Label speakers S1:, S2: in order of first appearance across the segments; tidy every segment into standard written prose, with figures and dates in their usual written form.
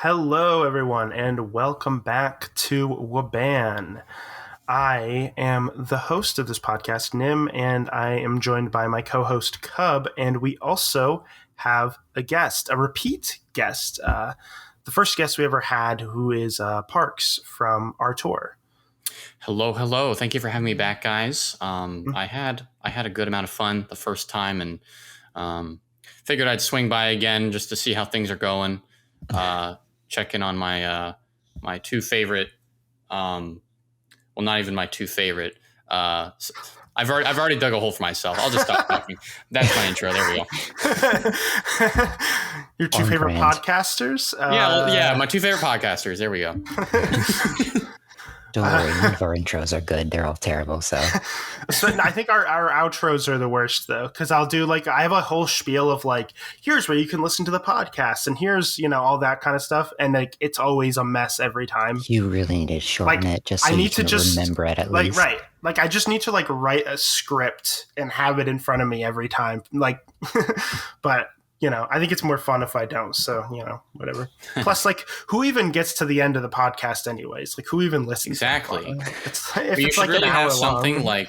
S1: Hello, everyone, and welcome back to WABAN. I am the host of this podcast, Nim, and I am joined by my co-host, Cub, and we also have a guest, a repeat guest, the first guest we ever had, who is Parks from ArTorr.
S2: Hello. Thank you for having me back, guys. I had a good amount of fun the first time, and figured I'd swing by again just to see how things are going. Check in on my my two favorite. Well, not even my two favorite. I've already dug a hole for myself. I'll just stop talking. That's my intro. There we go.
S1: Your two favorite podcasters?
S2: Yeah, my two favorite podcasters. There we go.
S3: Don't worry, none of our intros are good. They're all terrible. So
S1: I think our outros are the worst, though, because I'll do I have a whole spiel of here's where you can listen to the podcast, and here's all that kind of stuff, and it's always a mess every time.
S3: You really need to shorten it just so you can remember it at least.
S1: Right. I just need to write a script and have it in front of me every time. But I think it's more fun if I don't. So, whatever. Plus, who even gets to the end of the podcast anyways? Who even listens?
S2: Exactly.
S1: If
S2: you
S1: it's
S2: should really have something
S1: long.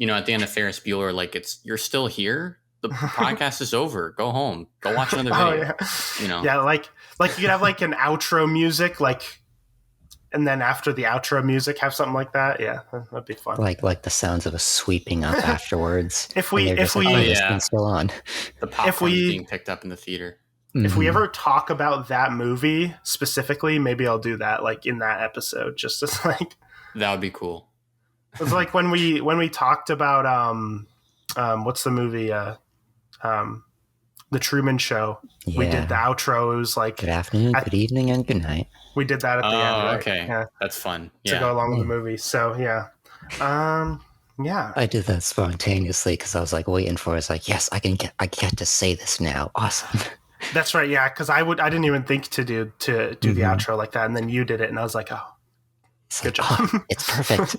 S2: at the end of Ferris Bueller, you're still here. The podcast is over. Go home. Go watch another video.
S1: Yeah, you could have an outro music, and then after the outro music, have something like that. Yeah, that'd be fun.
S3: Like the sounds of us sweeping up afterwards.
S1: This one's
S3: still on.
S2: The popcorn being picked up in the theater.
S1: If we ever talk about that movie specifically, maybe I'll do that in that episode. Just as
S2: that would be cool.
S1: It's when we talked about what's the movie The Truman Show. Yeah. We did the outro. It was
S3: good afternoon, good evening, and good night.
S1: We did that at the end. Right?
S2: Okay.
S1: Yeah.
S2: That's fun.
S1: To go along with the movie. So, yeah. Yeah.
S3: I did that spontaneously because I was waiting for it. It's yes, I get to say this now. Awesome.
S1: That's right. Yeah. Because I didn't even think to do the outro like that. And then you did it. And I was like, oh, good job.
S3: Oh, it's perfect.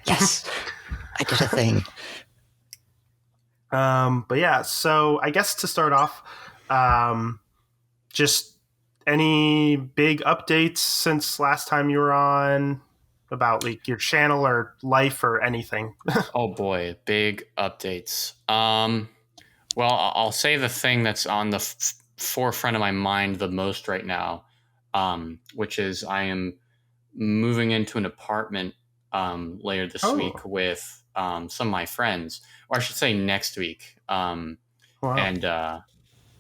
S3: Yes. I did a thing.
S1: But yeah, so I guess to start off, just any big updates since last time you were on about your channel or life or anything?
S2: Oh boy, big updates. Well, I'll say the thing that's on the forefront of my mind the most right now, which is I am moving into an apartment later this week with some of my friends, or I should say next week. Wow. And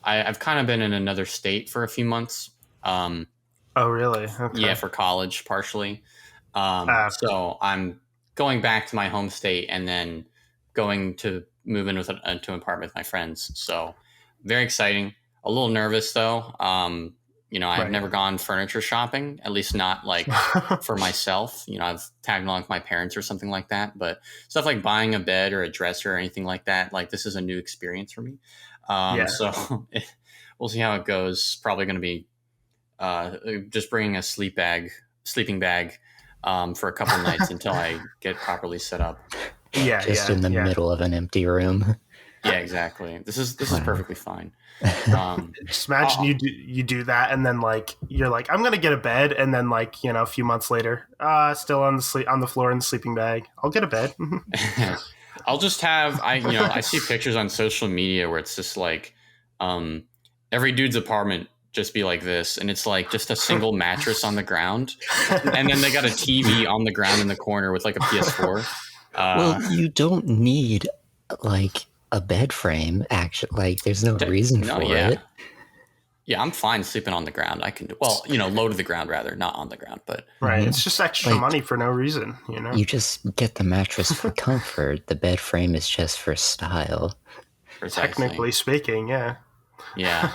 S2: I've kind of been in another state for a few months.
S1: Oh, really? Okay.
S2: Yeah, for college, partially. So I'm going back to my home state and then going to move in into an apartment with my friends. So very exciting. A little nervous, though. I've never gone furniture shopping, at least not for myself. I've tagged along with my parents or something like that. But stuff like buying a bed or a dresser or anything like that, this is a new experience for me. So we'll see how it goes. Probably going to be just bringing a sleeping bag for a couple nights until I get properly set up.
S1: Yeah,
S3: in the middle of an empty room.
S2: Yeah, exactly. This is perfectly fine.
S1: Just imagine you do that, and then you're I'm gonna get a bed, and then a few months later, still on the floor in the sleeping bag. I'll get a bed.
S2: I'll just have I see pictures on social media where it's just every dude's apartment just be like this, and it's just a single mattress on the ground, and then they got a TV on the ground in the corner with a PS4.
S3: Well, you don't need a bed frame. Actually, there's no reason for it.
S2: Yeah, I'm fine sleeping on the ground. I can do low to the ground rather, not on the ground. But
S1: right, it's just extra money for no reason.
S3: You just get the mattress for comfort. The bed frame is just for style.
S2: Precisely.
S1: Technically speaking, yeah.
S2: Yeah,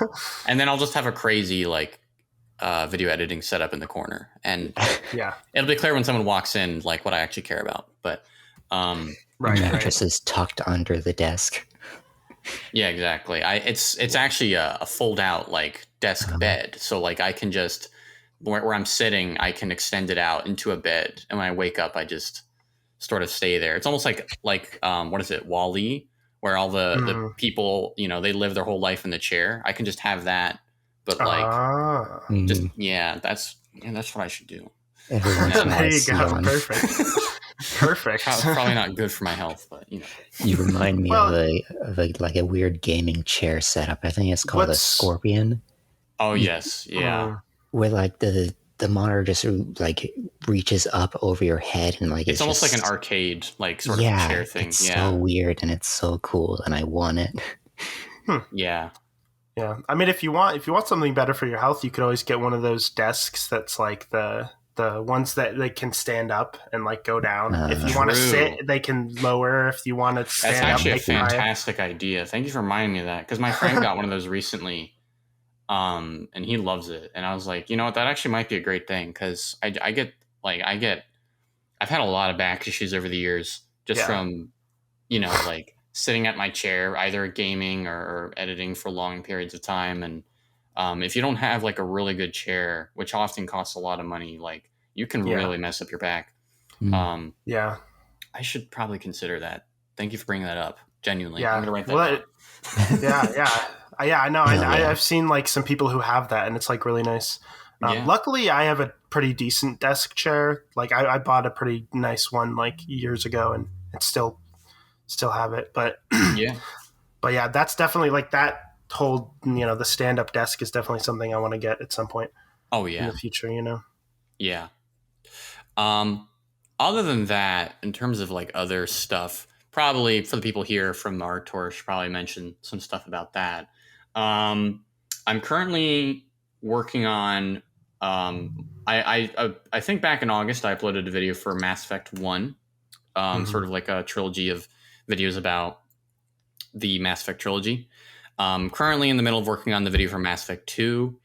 S2: and then I'll just have a crazy video editing setup in the corner, and it'll be clear when someone walks in what I actually care about. But
S3: right, mattress is tucked under the desk.
S2: Yeah, exactly. It's actually a fold out desk bed, so I can just where I'm sitting, I can extend it out into a bed, and when I wake up, I just sort of stay there. It's almost like what is it, Wall-E, where all the people they live their whole life in the chair. I can just have that but like, just that's what I should do.
S1: There you go. Perfect.
S2: Probably not good for my health, but
S3: You remind me of a weird gaming chair setup. I think it's called a Scorpion.
S2: Oh yes, yeah.
S3: Where like the monitor just like reaches up over your head and like
S2: it's almost like an arcade like sort of chair thing.
S3: It's so weird and it's so cool, and I want it.
S2: Yeah.
S1: Yeah. I mean, if you want something better for your health, you could always get one of those desks that's like the ones that they can stand up and like go down. If you want to sit, they can lower. If you want to stand up,
S2: that's actually a fantastic idea. Thank you for reminding me of that, because my friend got one of those recently, and he loves it. And I was like, you know what, that actually might be a great thing, because I've had a lot of back issues over the years just from like sitting at my chair, either gaming or editing for long periods of time. And if you don't have like a really good chair, which often costs a lot of money, like you can really mess up your back. I should probably consider that. Thank you for bringing that up. Genuinely. I'm going to write that down.
S1: I know. I've seen like some people who have that, and it's like really nice. Luckily, I have a pretty decent desk chair. Like I bought a pretty nice one like years ago, and it's still have it. But that's definitely like that whole, the stand-up desk is definitely something I want to get at some point.
S2: Oh yeah,
S1: in the future,
S2: Yeah. Other than that, in terms of like other stuff, probably for the people here from ArTorr, should probably mention some stuff about that. I'm currently working on. I think back in August I uploaded a video for Mass Effect 1, sort of like a trilogy of videos about the Mass Effect trilogy. Currently in the middle of working on the video for Mass Effect 2,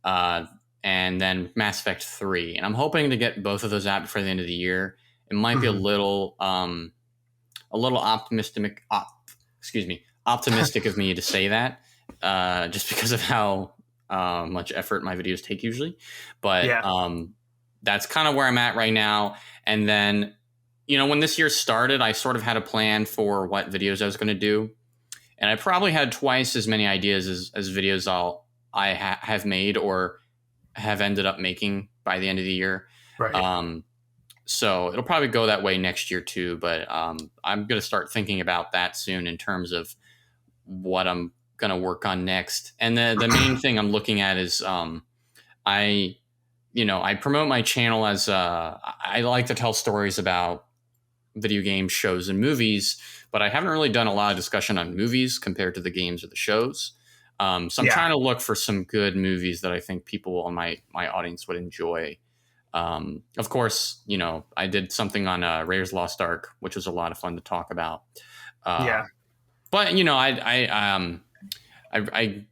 S2: and then Mass Effect 3. And I'm hoping to get both of those out before the end of the year. It might be a little optimistic of me to say that, just because of how much effort my videos take usually. But that's kind of where I'm at right now. And then, when this year started, I sort of had a plan for what videos I was going to do. And I probably had twice as many ideas as videos I have made or have ended up making by the end of the year.
S1: Right.
S2: So it'll probably go that way next year too. But I'm going to start thinking about that soon in terms of what I'm going to work on next. And the main thing I'm looking at is I promote my channel as I like to tell stories about video games, shows, and movies, but I haven't really done a lot of discussion on movies compared to the games or the shows. So I'm trying to look for some good movies that I think people on my audience would enjoy. Of course, I did something on Raiders Lost Ark, which was a lot of fun to talk about. But I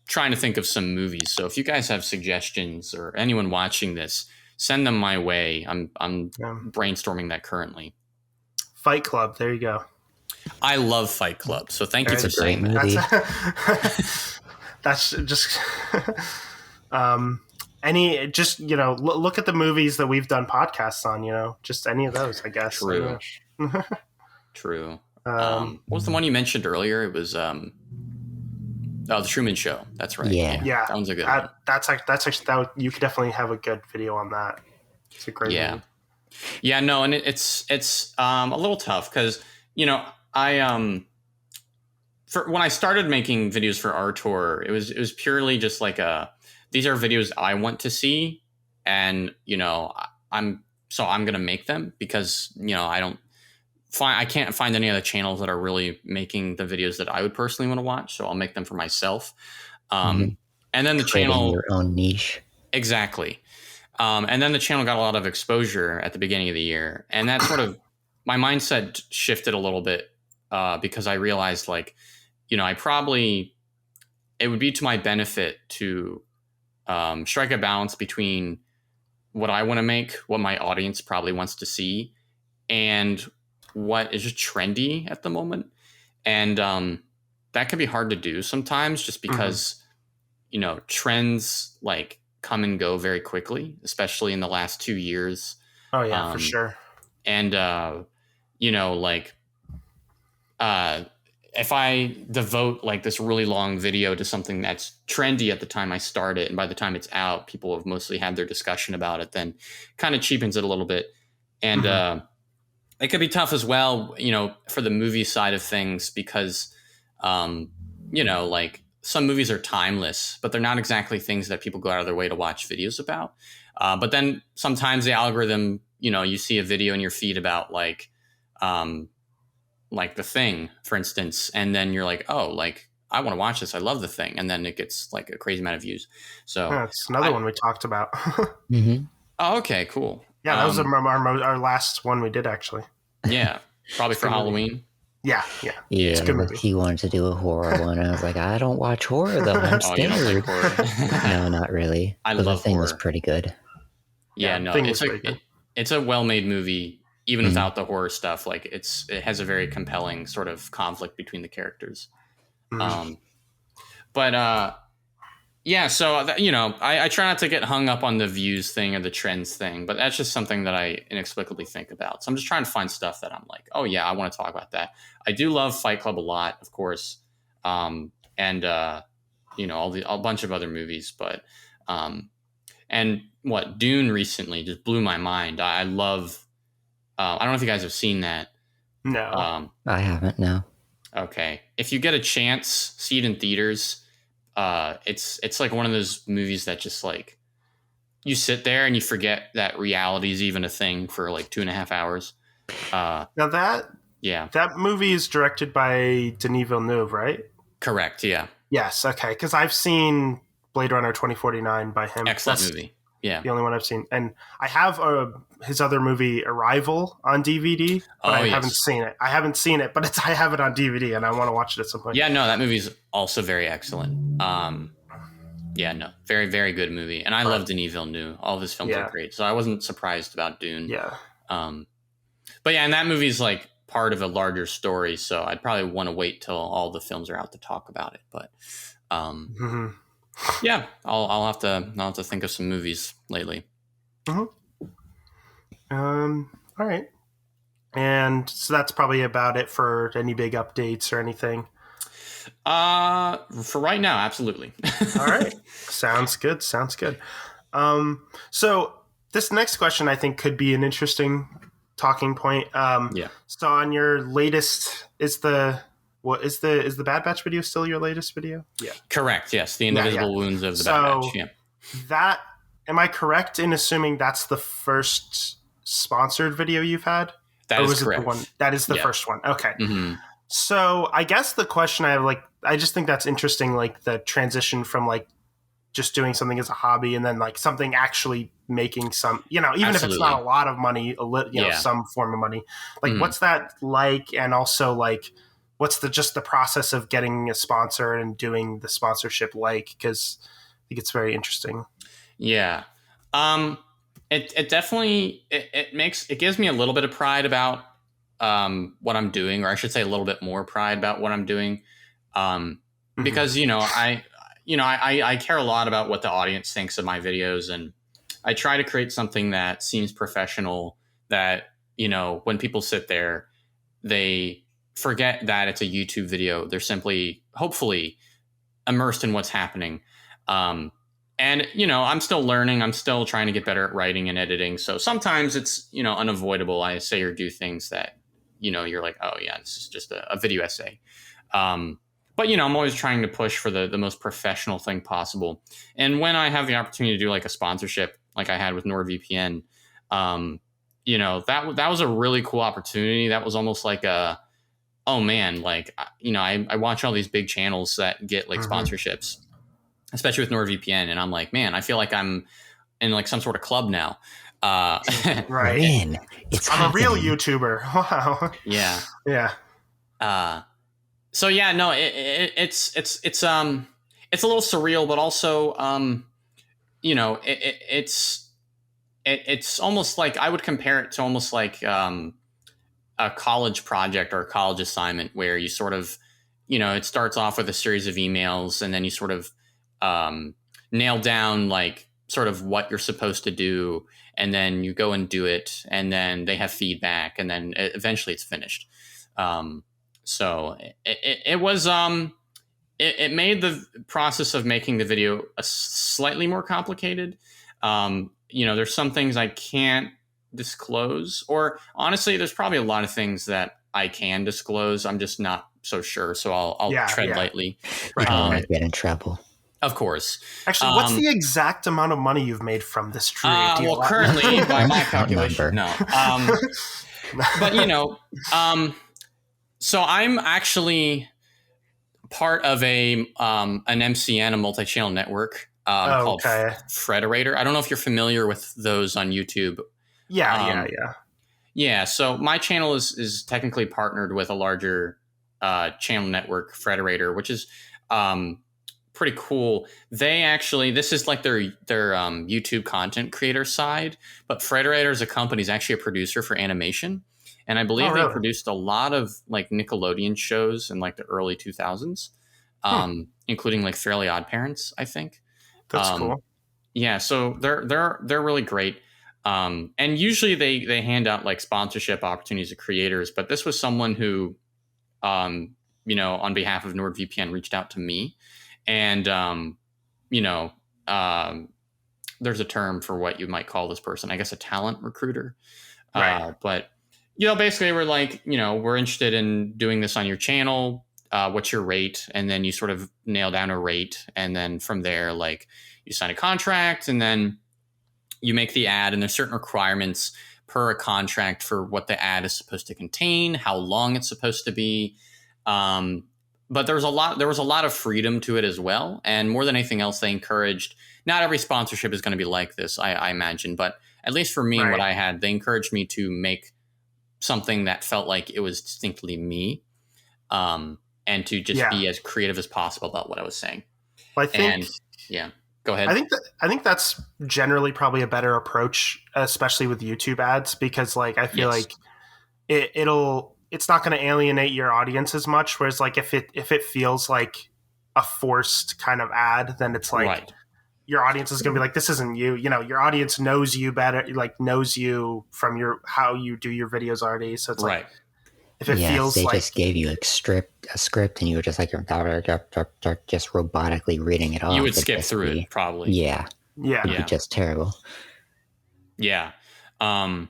S2: trying to think of some movies. So if you guys have suggestions or anyone watching this, send them my way. I'm brainstorming that currently.
S1: Fight Club. There you go.
S2: I love Fight Club. So thank you for saying
S3: that.
S1: That's just look at the movies that we've done podcasts on, just any of those, I guess.
S2: True. True. What was the one you mentioned earlier? It was The Truman Show. That's right.
S1: Yeah.
S2: That one's a good one.
S1: That's actually you could definitely have a good video on that. It's a great movie.
S2: Yeah, no, and it's a little tough because I when I started making videos for ArTorr, it was purely just like these are videos I want to see, and I'm gonna make them because I can't find any other channels that are really making the videos that I would personally want to watch, so I'll make them for myself. And then the channel,
S3: your own niche,
S2: exactly. And then the channel got a lot of exposure at the beginning of the year. And that sort of, my mindset shifted a little bit because I realized it would be to my benefit to strike a balance between what I want to make, what my audience probably wants to see, and what is just trendy at the moment. And that can be hard to do sometimes just because, trends come and go very quickly, especially in the last 2 years.
S1: Oh yeah, for sure.
S2: And if I devote like this really long video to something that's trendy at the time I start it, and by the time it's out, people have mostly had their discussion about it, then kind of cheapens it a little bit. And it could be tough as well, for the movie side of things, because, like some movies are timeless, but they're not exactly things that people go out of their way to watch videos about. But then sometimes the algorithm, you see a video in your feed about like The Thing, for instance, and then you're like, oh, like I want to watch this. I love The Thing. And then it gets like a crazy amount of views. So
S1: that's another one we talked about.
S2: Oh, okay, cool.
S1: Yeah, that was our last one we did, actually.
S2: Yeah, probably for Halloween.
S1: Yeah. It's a good movie.
S3: He wanted to do a horror one. I was like, I don't watch horror, though. I'm scared.
S2: You don't like horror?
S3: No, not really.
S2: I
S3: but
S2: love
S3: The Thing
S2: horror.
S3: Was pretty good.
S2: Yeah, no, it's a well-made movie, even without the horror stuff. Like it has a very compelling sort of conflict between the characters. Yeah, so I try not to get hung up on the views thing or the trends thing, but that's just something that I inexplicably think about. So I'm just trying to find stuff that I'm like, oh yeah, I want to talk about that. I do love Fight Club a lot, of course, and a bunch of other movies, but and what Dune recently just blew my mind. I love. I don't know if you guys have seen that.
S1: No,
S3: I haven't. No.
S2: Okay, if you get a chance, see it in theaters. It's like one of those movies that just like you sit there and you forget that reality is even a thing for like 2.5 hours.
S1: Now that movie is directed by Denis Villeneuve, right?
S2: Correct. Yeah.
S1: Yes. Okay. Because I've seen Blade Runner 2049 by him.
S2: Excellent movie. Yeah.
S1: The only one I've seen, and I have his other movie Arrival on DVD, but I haven't seen it. But I have it on DVD, and I want to watch it at some point.
S2: Yeah, no, that movie's also very excellent. Very, very good movie, and I love Denis Villeneuve. All of his films are great, so I wasn't surprised about Dune.
S1: Yeah.
S2: But yeah, and that movie's like part of a larger story, so I'd probably want to wait till all the films are out to talk about it. But yeah, I'll have to think of some movies lately.
S1: All right. And so that's probably about it for any big updates or anything.
S2: For right now, absolutely.
S1: All right. Sounds good. So this next question I think could be an interesting talking point. So on your latest, is the Bad Batch video still your latest video? Yeah.
S2: Correct. Yes. The Indivisible Wounds of the Bad Batch. Yeah.
S1: Am I correct in assuming that's the first sponsored video you've had?
S2: That is correct.
S1: That is the first one. Okay. So I guess the question I have, I just think that's interesting, like the transition from like just doing something as a hobby and then like something actually making some, even
S2: Absolutely.
S1: if it's not a lot of money, some form of money. Like what's that like? And also like, what's the process of getting a sponsor and doing the sponsorship like? Because I think it's very interesting.
S2: Yeah. It definitely, it gives me a little bit of pride about what I'm doing, or I should say a little bit more pride about what I'm doing. Because, I care a lot about what the audience thinks of my videos, and I try to create something that seems professional, that, when people sit there, they forget that it's a YouTube video. They're simply, hopefully, immersed in what's happening. And, I'm still learning. I'm still trying to get better at writing and editing. So sometimes it's, unavoidable. I say or do things that, you're like, oh yeah, this is just a video essay. But, I'm always trying to push for the most professional thing possible. And when I have the opportunity to do like a sponsorship, like I had with NordVPN, that was a really cool opportunity. That was almost like I watch all these big channels that get like sponsorships, especially with NordVPN. And I'm like, man, I feel like I'm in like some sort of club now.
S1: Right.
S3: Man,
S1: I'm a real YouTuber. Wow.
S2: Yeah.
S1: Yeah.
S2: So yeah, no, it's a little surreal, but also, it's almost like, I would compare it to almost like, a college project or a college assignment where you sort of, it starts off with a series of emails, and then you sort of, nail down like sort of what you're supposed to do, and then you go and do it, and then they have feedback, and then eventually it's finished. So it was it made the process of making the video a slightly more complicated. There's some things I can't disclose, or honestly, there's probably a lot of things that I can disclose. I'm just not so sure. So I'll tread lightly.
S3: You don't want to get in trouble.
S2: Of course.
S1: Actually, what's the exact amount of money you've made from this tree?
S2: Currently, by my calculation, no. But so I'm actually part of an MCN, a multi-channel network called Frederator. I don't know if you're familiar with those on YouTube. Yeah. So my channel is technically partnered with a larger channel network, Frederator, which is pretty cool. They actually, this is like their YouTube content creator side, but Frederator as a company is actually a producer for animation. And I believe they produced a lot of like Nickelodeon shows in like the early 2000s, including like Fairly Odd Parents, I think.
S1: That's cool.
S2: Yeah, so they're really great. And usually they hand out like sponsorship opportunities to creators, but this was someone who, on behalf of NordVPN reached out to me. And, there's a term for what you might call this person, I guess a talent recruiter.
S1: Right.
S2: But, basically we're like, we're interested in doing this on your channel. What's your rate? And then you sort of nail down a rate. And then from there, like you sign a contract and then you make the ad, and there's certain requirements per a contract for what the ad is supposed to contain, how long it's supposed to be. But there was a lot of freedom to it as well. And more than anything else, they encouraged, not every sponsorship is going to be like this, I imagine, but at least for me and what I had, they encouraged me to make something that felt like it was distinctly me, and to just be as creative as possible about what I was saying.
S1: Well, I think,
S2: go ahead.
S1: I think that's generally probably a better approach, especially with YouTube ads, because like I feel like it's not going to alienate your audience as much. Whereas like if it feels like a forced kind of ad, then it's like your audience is going to be like, this isn't you. Your audience knows you better, like knows you from how you do your videos already. So it's like if it feels
S3: they
S1: like
S3: just gave you a script, and you were just like just robotically reading it off.
S2: You would skip through it probably.
S3: Yeah. It'd be just terrible.
S2: Yeah. And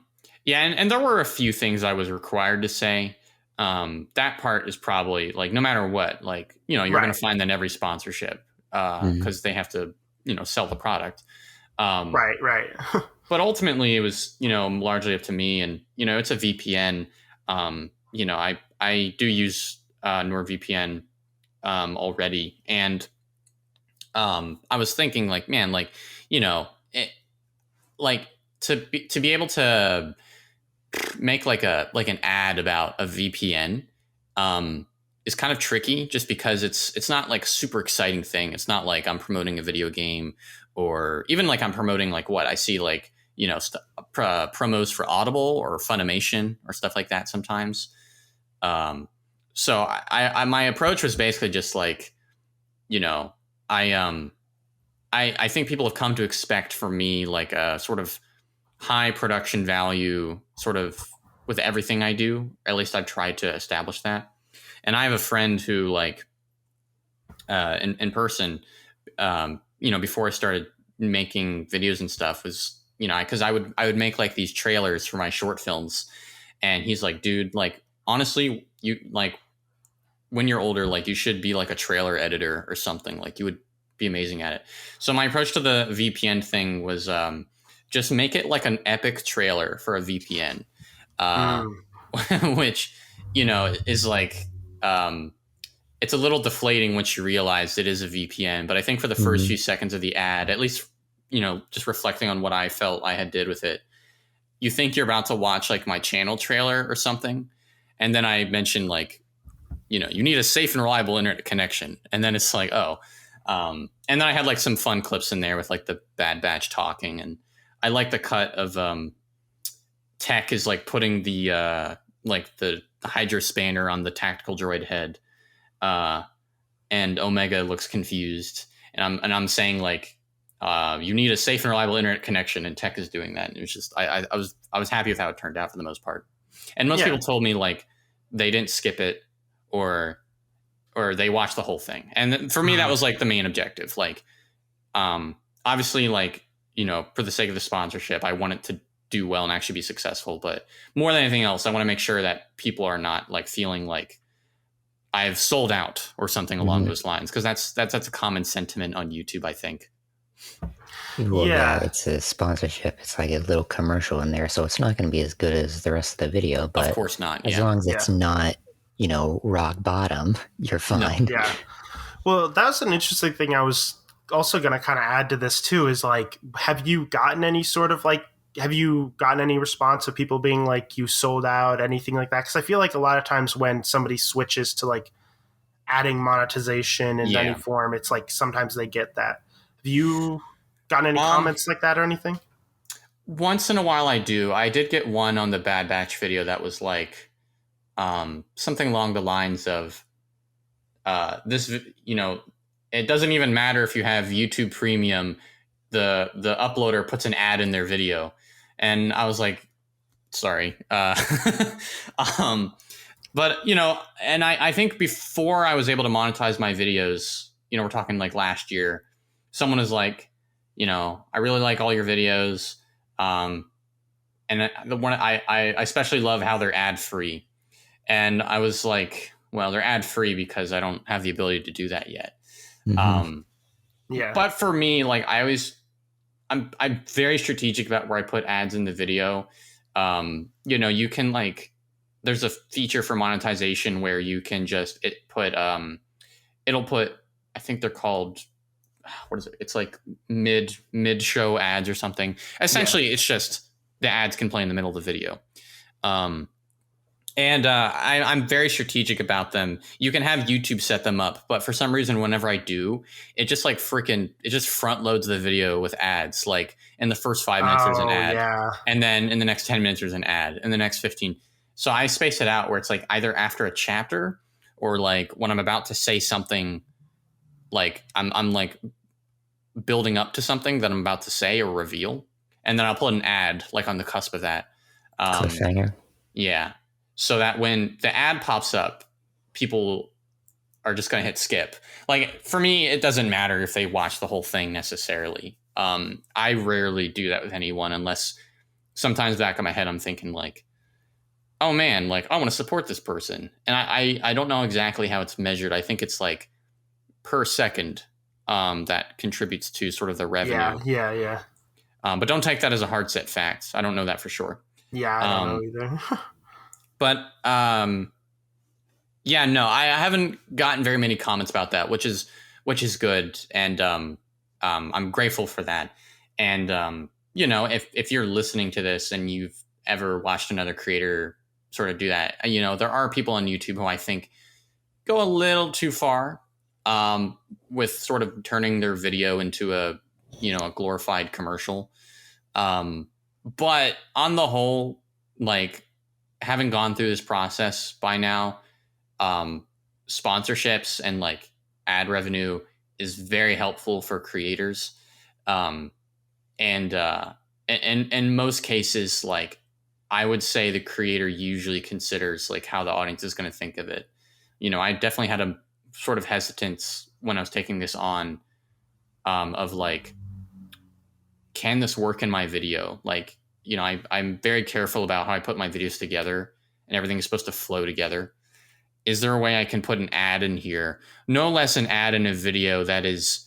S2: there were a few things I was required to say. That part is probably like, no matter what, like, you're going to find that in every sponsorship, because they have to, sell the product.
S1: Right.
S2: But ultimately it was, largely up to me, and, it's a VPN. I do use, NordVPN, already. And, I was thinking like, man, like, to be able to make like an ad about a VPN is kind of tricky, just because it's not like super exciting thing. It's not like I'm promoting a video game, or even like I'm promoting like what I see like, promos for Audible or Funimation or stuff like that sometimes. So I my approach was basically just like, I think people have come to expect from me like a sort of high production value sort of with everything I do. At least I've tried to establish that. And I have a friend who like, in person, before I started making videos and stuff, was, cause I would make like these trailers for my short films. And he's like, dude, like, honestly, you like when you're older, like you should be like a trailer editor or something. Like you would be amazing at it. So my approach to the VPN thing was, just make it like an epic trailer for a VPN, which, is like, it's a little deflating once you realize it is a VPN. But I think for the first few seconds of the ad, at least, just reflecting on what I felt I had did with it, you think you're about to watch like my channel trailer or something. And then I mentioned like, you need a safe and reliable internet connection. And then it's like, and then I had like some fun clips in there with like the Bad Batch talking, and I like the cut of Tech is like putting the like the Hydra spanner on the tactical droid head, and Omega looks confused, and I'm saying like, you need a safe and reliable internet connection, and Tech is doing that. And it was just I was happy with how it turned out for the most part. And most people told me like they didn't skip it, or they watch the whole thing. And for me, that was like the main objective. Like, obviously, like, you know, for the sake of the sponsorship, I want it to do well and actually be successful. But more than anything else, I want to make sure that people are not like feeling like I've sold out or something along those lines, because that's a common sentiment on YouTube, I think.
S3: Well, yeah, it's a sponsorship. It's like a little commercial in there, so it's not going to be as good as the rest of the video. But
S2: of course not.
S3: As long as it's not, you know, rock bottom, you're fine.
S1: No. Yeah. Well, that's an interesting thing. I was also going to kind of add to this too. Is like, have you gotten any response of people being like, you sold out, anything like that? Because I feel like a lot of times when somebody switches to like adding monetization in any form, it's like sometimes they get that. Have you gotten any comments like that or anything?
S2: Once in a while I do. I did get one on the Bad Batch video that was like something along the lines of this, you know, it doesn't even matter if you have YouTube Premium, the uploader puts an ad in their video. And I was like, sorry. But, you know, and I think before I was able to monetize my videos, you know, we're talking like last year, someone was like, you know, I really like all your videos. And the one I especially love how they're ad free. And I was like, well, they're ad free because I don't have the ability to do that yet. But for me, like I'm very strategic about where I put ads in the video. You know, you can like, there's a feature for monetization where you can just it'll put, I think they're called, what is it? It's like mid show ads or something. Essentially, it's just the ads can play in the middle of the video. And I'm very strategic about them. You can have YouTube set them up, but for some reason, whenever I do, it just like it just front loads the video with ads. Like in the first 5 minutes, there's an ad. And then in the next 10 minutes, there's an ad. In the next 15. So I space it out where it's like either after a chapter or like when I'm about to say something, like I'm like building up to something that I'm about to say or reveal. And then I'll put an ad like on the cusp of that.
S3: Cliffhanger.
S2: Yeah. So that when the ad pops up, people are just going to hit skip. Like for me, it doesn't matter if they watch the whole thing necessarily. I rarely do that with anyone unless sometimes back in my head, I'm thinking like, oh man, like I want to support this person. And I don't know exactly how it's measured. I think it's like per second that contributes to sort of the revenue.
S1: Yeah.
S2: But don't take that as a hard set fact. I don't know that for sure.
S1: Yeah, I don't know either.
S2: But yeah, no, I haven't gotten very many comments about that, which is good. And I'm grateful for that. And you know, if you're listening to this and you've ever watched another creator sort of do that, you know, there are people on YouTube who I think go a little too far with sort of turning their video into a glorified commercial. But on the whole, like having gone through this process by now, sponsorships and like ad revenue is very helpful for creators. And in most cases, like I would say the creator usually considers like how the audience is going to think of it. You know, I definitely had a sort of hesitance when I was taking this on, of like, can this work in my video? Like, you know, I'm very careful about how I put my videos together, and everything is supposed to flow together. Is there a way I can put an ad in here? No less an ad in a video that is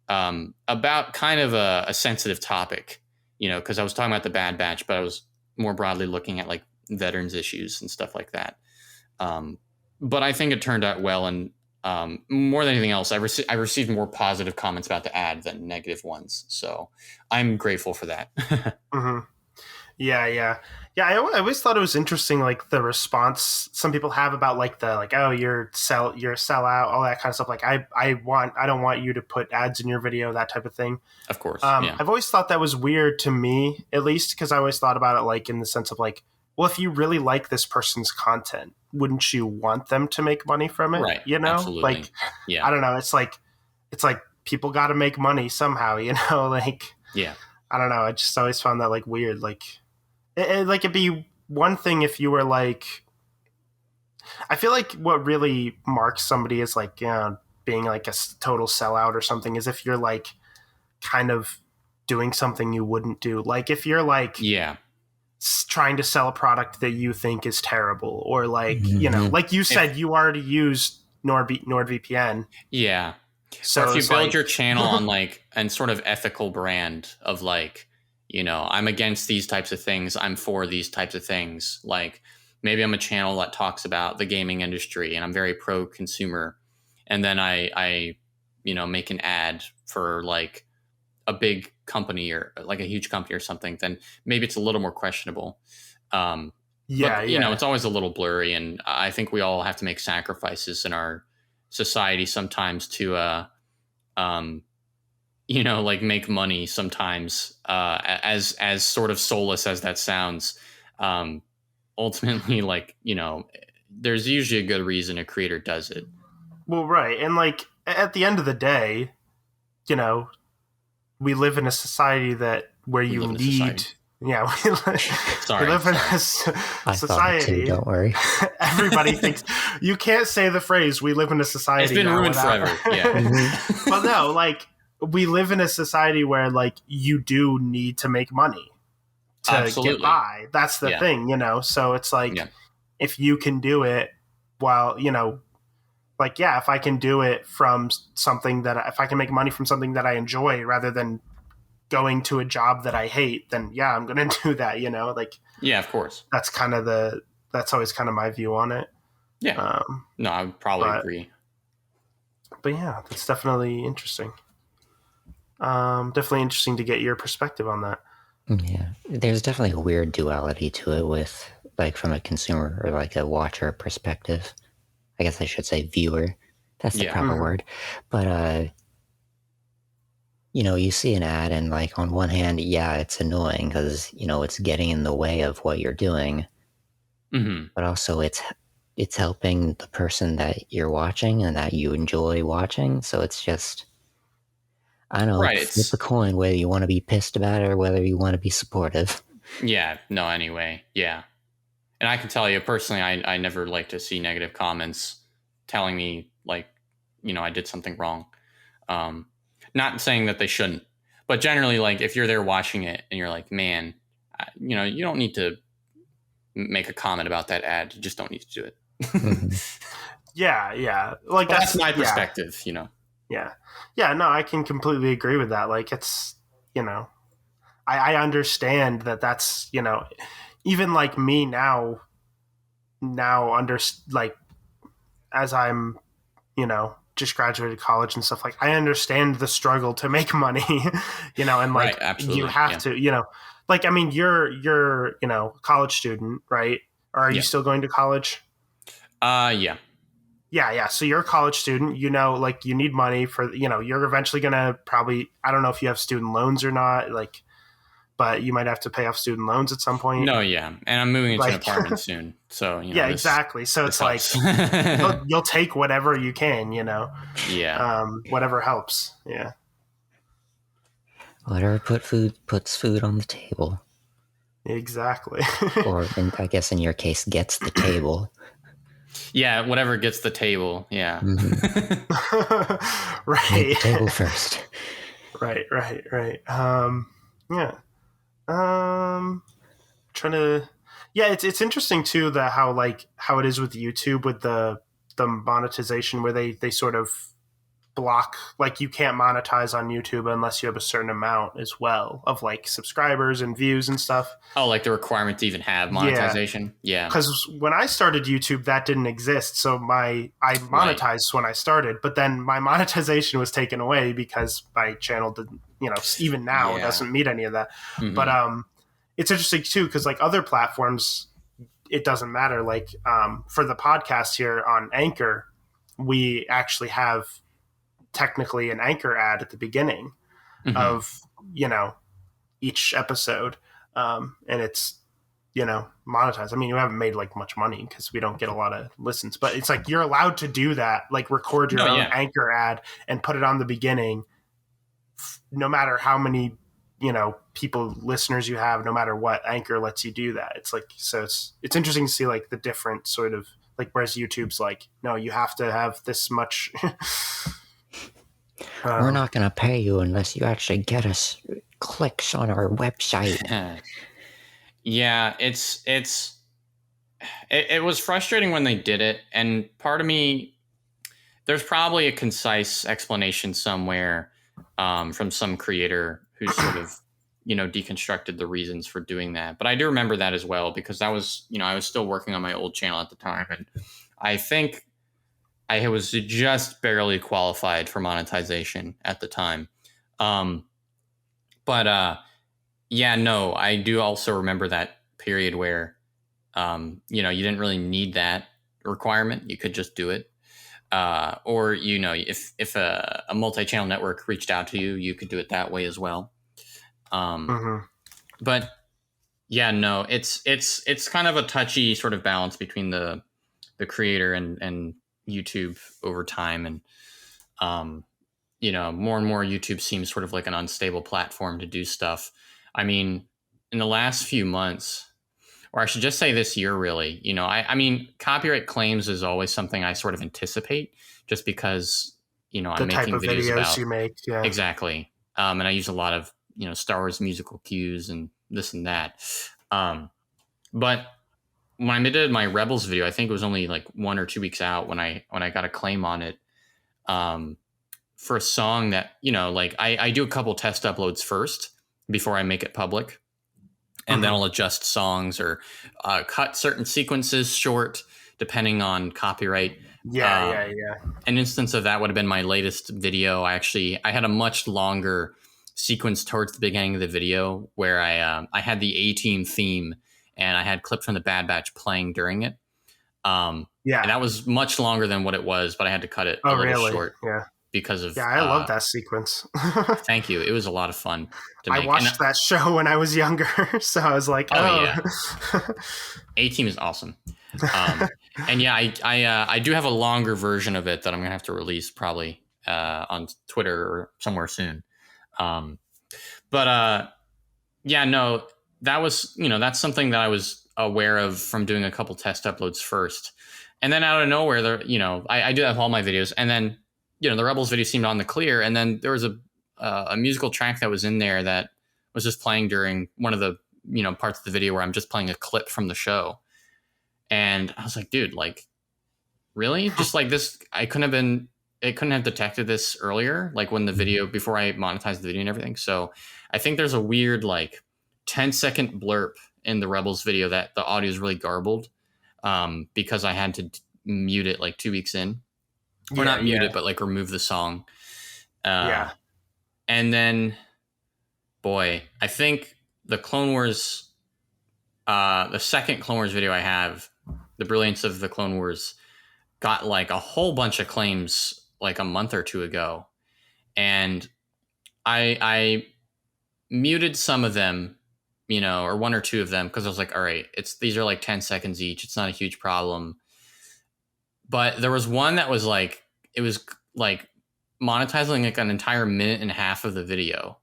S2: about kind of a sensitive topic, you know, because I was talking about the Bad Batch, but I was more broadly looking at like veterans issues and stuff like that. But I think it turned out well. And more than anything else, I received more positive comments about the ad than negative ones. So I'm grateful for that.
S1: Mm-hmm. Yeah. I always thought it was interesting, like the response some people have about like the like, oh, you're a sellout, all that kind of stuff. Like I don't want you to put ads in your video, that type of thing.
S2: Of course.
S1: I've always thought that was weird to me, at least, because I always thought about it like in the sense of like, well, if you really like this person's content, wouldn't you want them to make money from it?
S2: Right.
S1: You know,
S2: absolutely.
S1: like,
S2: yeah.
S1: I don't know. It's like people got to make money somehow, you know, like,
S2: yeah,
S1: I don't know. I just always found that like weird. Like, it'd be one thing if you were like, I feel like what really marks somebody as like, being like a total sellout or something is if you're like kind of doing something you wouldn't do. Like if you're like trying to sell a product that you think is terrible, or like, like you said, you already use NordVPN.
S2: Yeah.
S1: So
S2: or if you build
S1: like,
S2: your channel on like an sort of ethical brand of like, I'm against these types of things, I'm for these types of things. Like maybe I'm a channel that talks about the gaming industry and I'm very pro consumer. And then I make an ad for like a big company or like a huge company or something, then maybe it's a little more questionable. But it's always a little blurry. And I think we all have to make sacrifices in our society sometimes to, like make money sometimes, as sort of soulless as that sounds. Ultimately, like, there's usually a good reason a creator does it.
S1: Well, right. And like at the end of the day, we live in a society where you need. Yeah, we live in a society.
S3: Don't worry.
S1: Everybody thinks you can't say the phrase "we live in a society."
S2: It's been ruined forever. Yeah.
S1: But no, like we live in a society where like you do need to make money to get by. That's the thing, So it's like if you can do it while like if I can do it from something if I can make money from something that I enjoy rather than going to a job that I hate, then I'm going to do that, like,
S2: of course.
S1: That's always kind of my view on it.
S2: Yeah. No, I would probably agree.
S1: But yeah, that's definitely interesting. Definitely interesting to get your perspective on that.
S3: Yeah. There's definitely a weird duality to it with like from a consumer or like a watcher perspective. I guess I should say viewer. That's the proper word. But, you see an ad and like on one hand, it's annoying because, it's getting in the way of what you're doing.
S2: Mm-hmm.
S3: But also it's helping the person that you're watching and that you enjoy watching. So it's just, I don't know, flip a coin whether you want to be pissed about it or whether you want to be supportive.
S2: Yeah, no, anyway, yeah. And I can tell you personally, I never like to see negative comments telling me like, I did something wrong. Not saying that they shouldn't, but generally, like if you're there watching it and you're like, man, you don't need to make a comment about that ad. You just don't need to do it.
S3: Mm-hmm.
S1: Yeah. Like
S2: that's my perspective,
S1: Yeah. No, I can completely agree with that. Like it's, I understand that's, even like me now like as I'm, just graduated college and stuff, like I understand the struggle to make money, and like you have to, like, I mean, you're, a college student, right? Or are you still going to college?
S2: Yeah.
S1: Yeah. So you're a college student, like you need money for, you're eventually going to probably, I don't know if you have student loans or not, like, but you might have to pay off student loans at some point.
S2: No, yeah. And I'm moving into an apartment soon. So,
S1: exactly. So it's like, you'll take whatever you can,
S2: Yeah.
S1: Whatever helps. Yeah.
S3: Whatever puts food on the table.
S1: Exactly.
S3: Or I guess in your case, gets the table.
S2: Yeah, whatever gets the table. Yeah.
S3: Mm-hmm.
S1: Right.
S3: Make the table first.
S1: Right. Yeah. Trying to. Yeah, it's interesting too that how it is with YouTube with the monetization where they sort of block, like you can't monetize on YouTube unless you have a certain amount as well of like subscribers and views and stuff.
S2: Oh, like the requirement to even have monetization? Yeah.
S1: Because when I started YouTube, that didn't exist. So I monetized when I started, but then my monetization was taken away because my channel didn't, even now doesn't meet any of that. Mm-hmm. But it's interesting too, because like other platforms, it doesn't matter. Like for the podcast here on Anchor, we actually have technically an Anchor ad at the beginning of, each episode. And it's, monetized. I mean, you haven't made like much money because we don't get a lot of listens, but it's like, you're allowed to do that. Like record your own Anchor ad and put it on the beginning, no matter how many, listeners you have, no matter what. Anchor lets you do that. It's like, so it's interesting to see like the different sort of Like, whereas YouTube's like, no, you have to have this much.
S3: We're not going to pay you unless you actually get us clicks on our website.
S2: Yeah, it was frustrating when they did it, and part of me, there's probably a concise explanation somewhere from some creator who sort of, deconstructed the reasons for doing that. But I do remember that as well, because that was, I was still working on my old channel at the time, and I think I was just barely qualified for monetization at the time. Yeah, no, I do also remember that period where, you didn't really need that requirement. You could just do it. Or, if a multi-channel network reached out to you, you could do it that way as well. But yeah, no, it's kind of a touchy sort of balance between the creator and YouTube over time. And, more and more YouTube seems sort of like an unstable platform to do stuff. I mean, in the last few months, or I should just say this year, really, I mean, copyright claims is always something I sort of anticipate, just because, I'm making videos about
S1: you make. Yeah.
S2: Exactly. And I use a lot of, Star Wars musical cues and this and that. But when I did my Rebels video, I think it was only like 1 or 2 weeks out when I got a claim on it, for a song that, like I do a couple test uploads first before I make it public. And then I'll adjust songs or cut certain sequences short, depending on copyright.
S1: Yeah.
S2: An instance of that would have been my latest video. I had a much longer sequence towards the beginning of the video where I had the A-Team theme, and I had clip from the Bad Batch playing during it. And that was much longer than what it was, but I had to cut it a little short.
S1: Yeah.
S2: Because of
S1: I love that sequence.
S2: Thank you. It was a lot of fun to make.
S1: I watched that show when I was younger, so I was like,
S2: yeah. A-Team is awesome. And yeah, I do have a longer version of it that I'm gonna have to release probably on Twitter or somewhere soon. Yeah, no, that was, that's something that I was aware of from doing a couple test uploads first, and then out of nowhere, I do have all my videos, and then the Rebels video seemed on the clear, and then there was a musical track that was in there that was just playing during one of the parts of the video where I'm just playing a clip from the show, and I was like, dude, like, really? Just like this, it couldn't have detected this earlier, like when the video, before I monetized the video and everything. So I think there's a weird like 10-second blurb in the Rebels video that the audio is really garbled, because I had to mute it like 2 weeks in. Or not mute it, but like remove the song. And then, boy, I think the Clone Wars, the second Clone Wars video I have, The Brilliance of the Clone Wars, got like a whole bunch of claims like a month or two ago. And I muted some of them, or 1 or 2 of them, because I was like, all right, these are like 10 seconds each. It's not a huge problem. But there was one that was like, it was like monetizing like an entire 1.5 minutes of the video.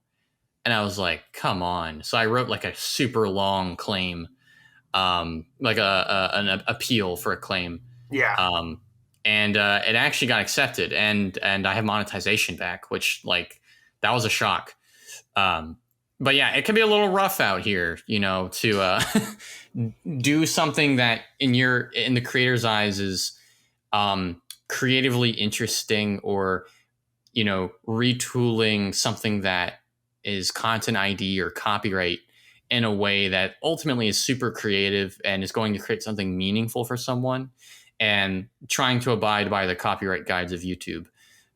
S2: And I was like, come on. So I wrote like a super long claim, like an appeal for a claim.
S1: Yeah.
S2: And it actually got accepted, and I have monetization back, which like, that was a shock. But yeah, it can be a little rough out here, to do something that in the creator's eyes is creatively interesting, or retooling something that is content ID or copyright in a way that ultimately is super creative and is going to create something meaningful for someone, and trying to abide by the copyright guides of YouTube,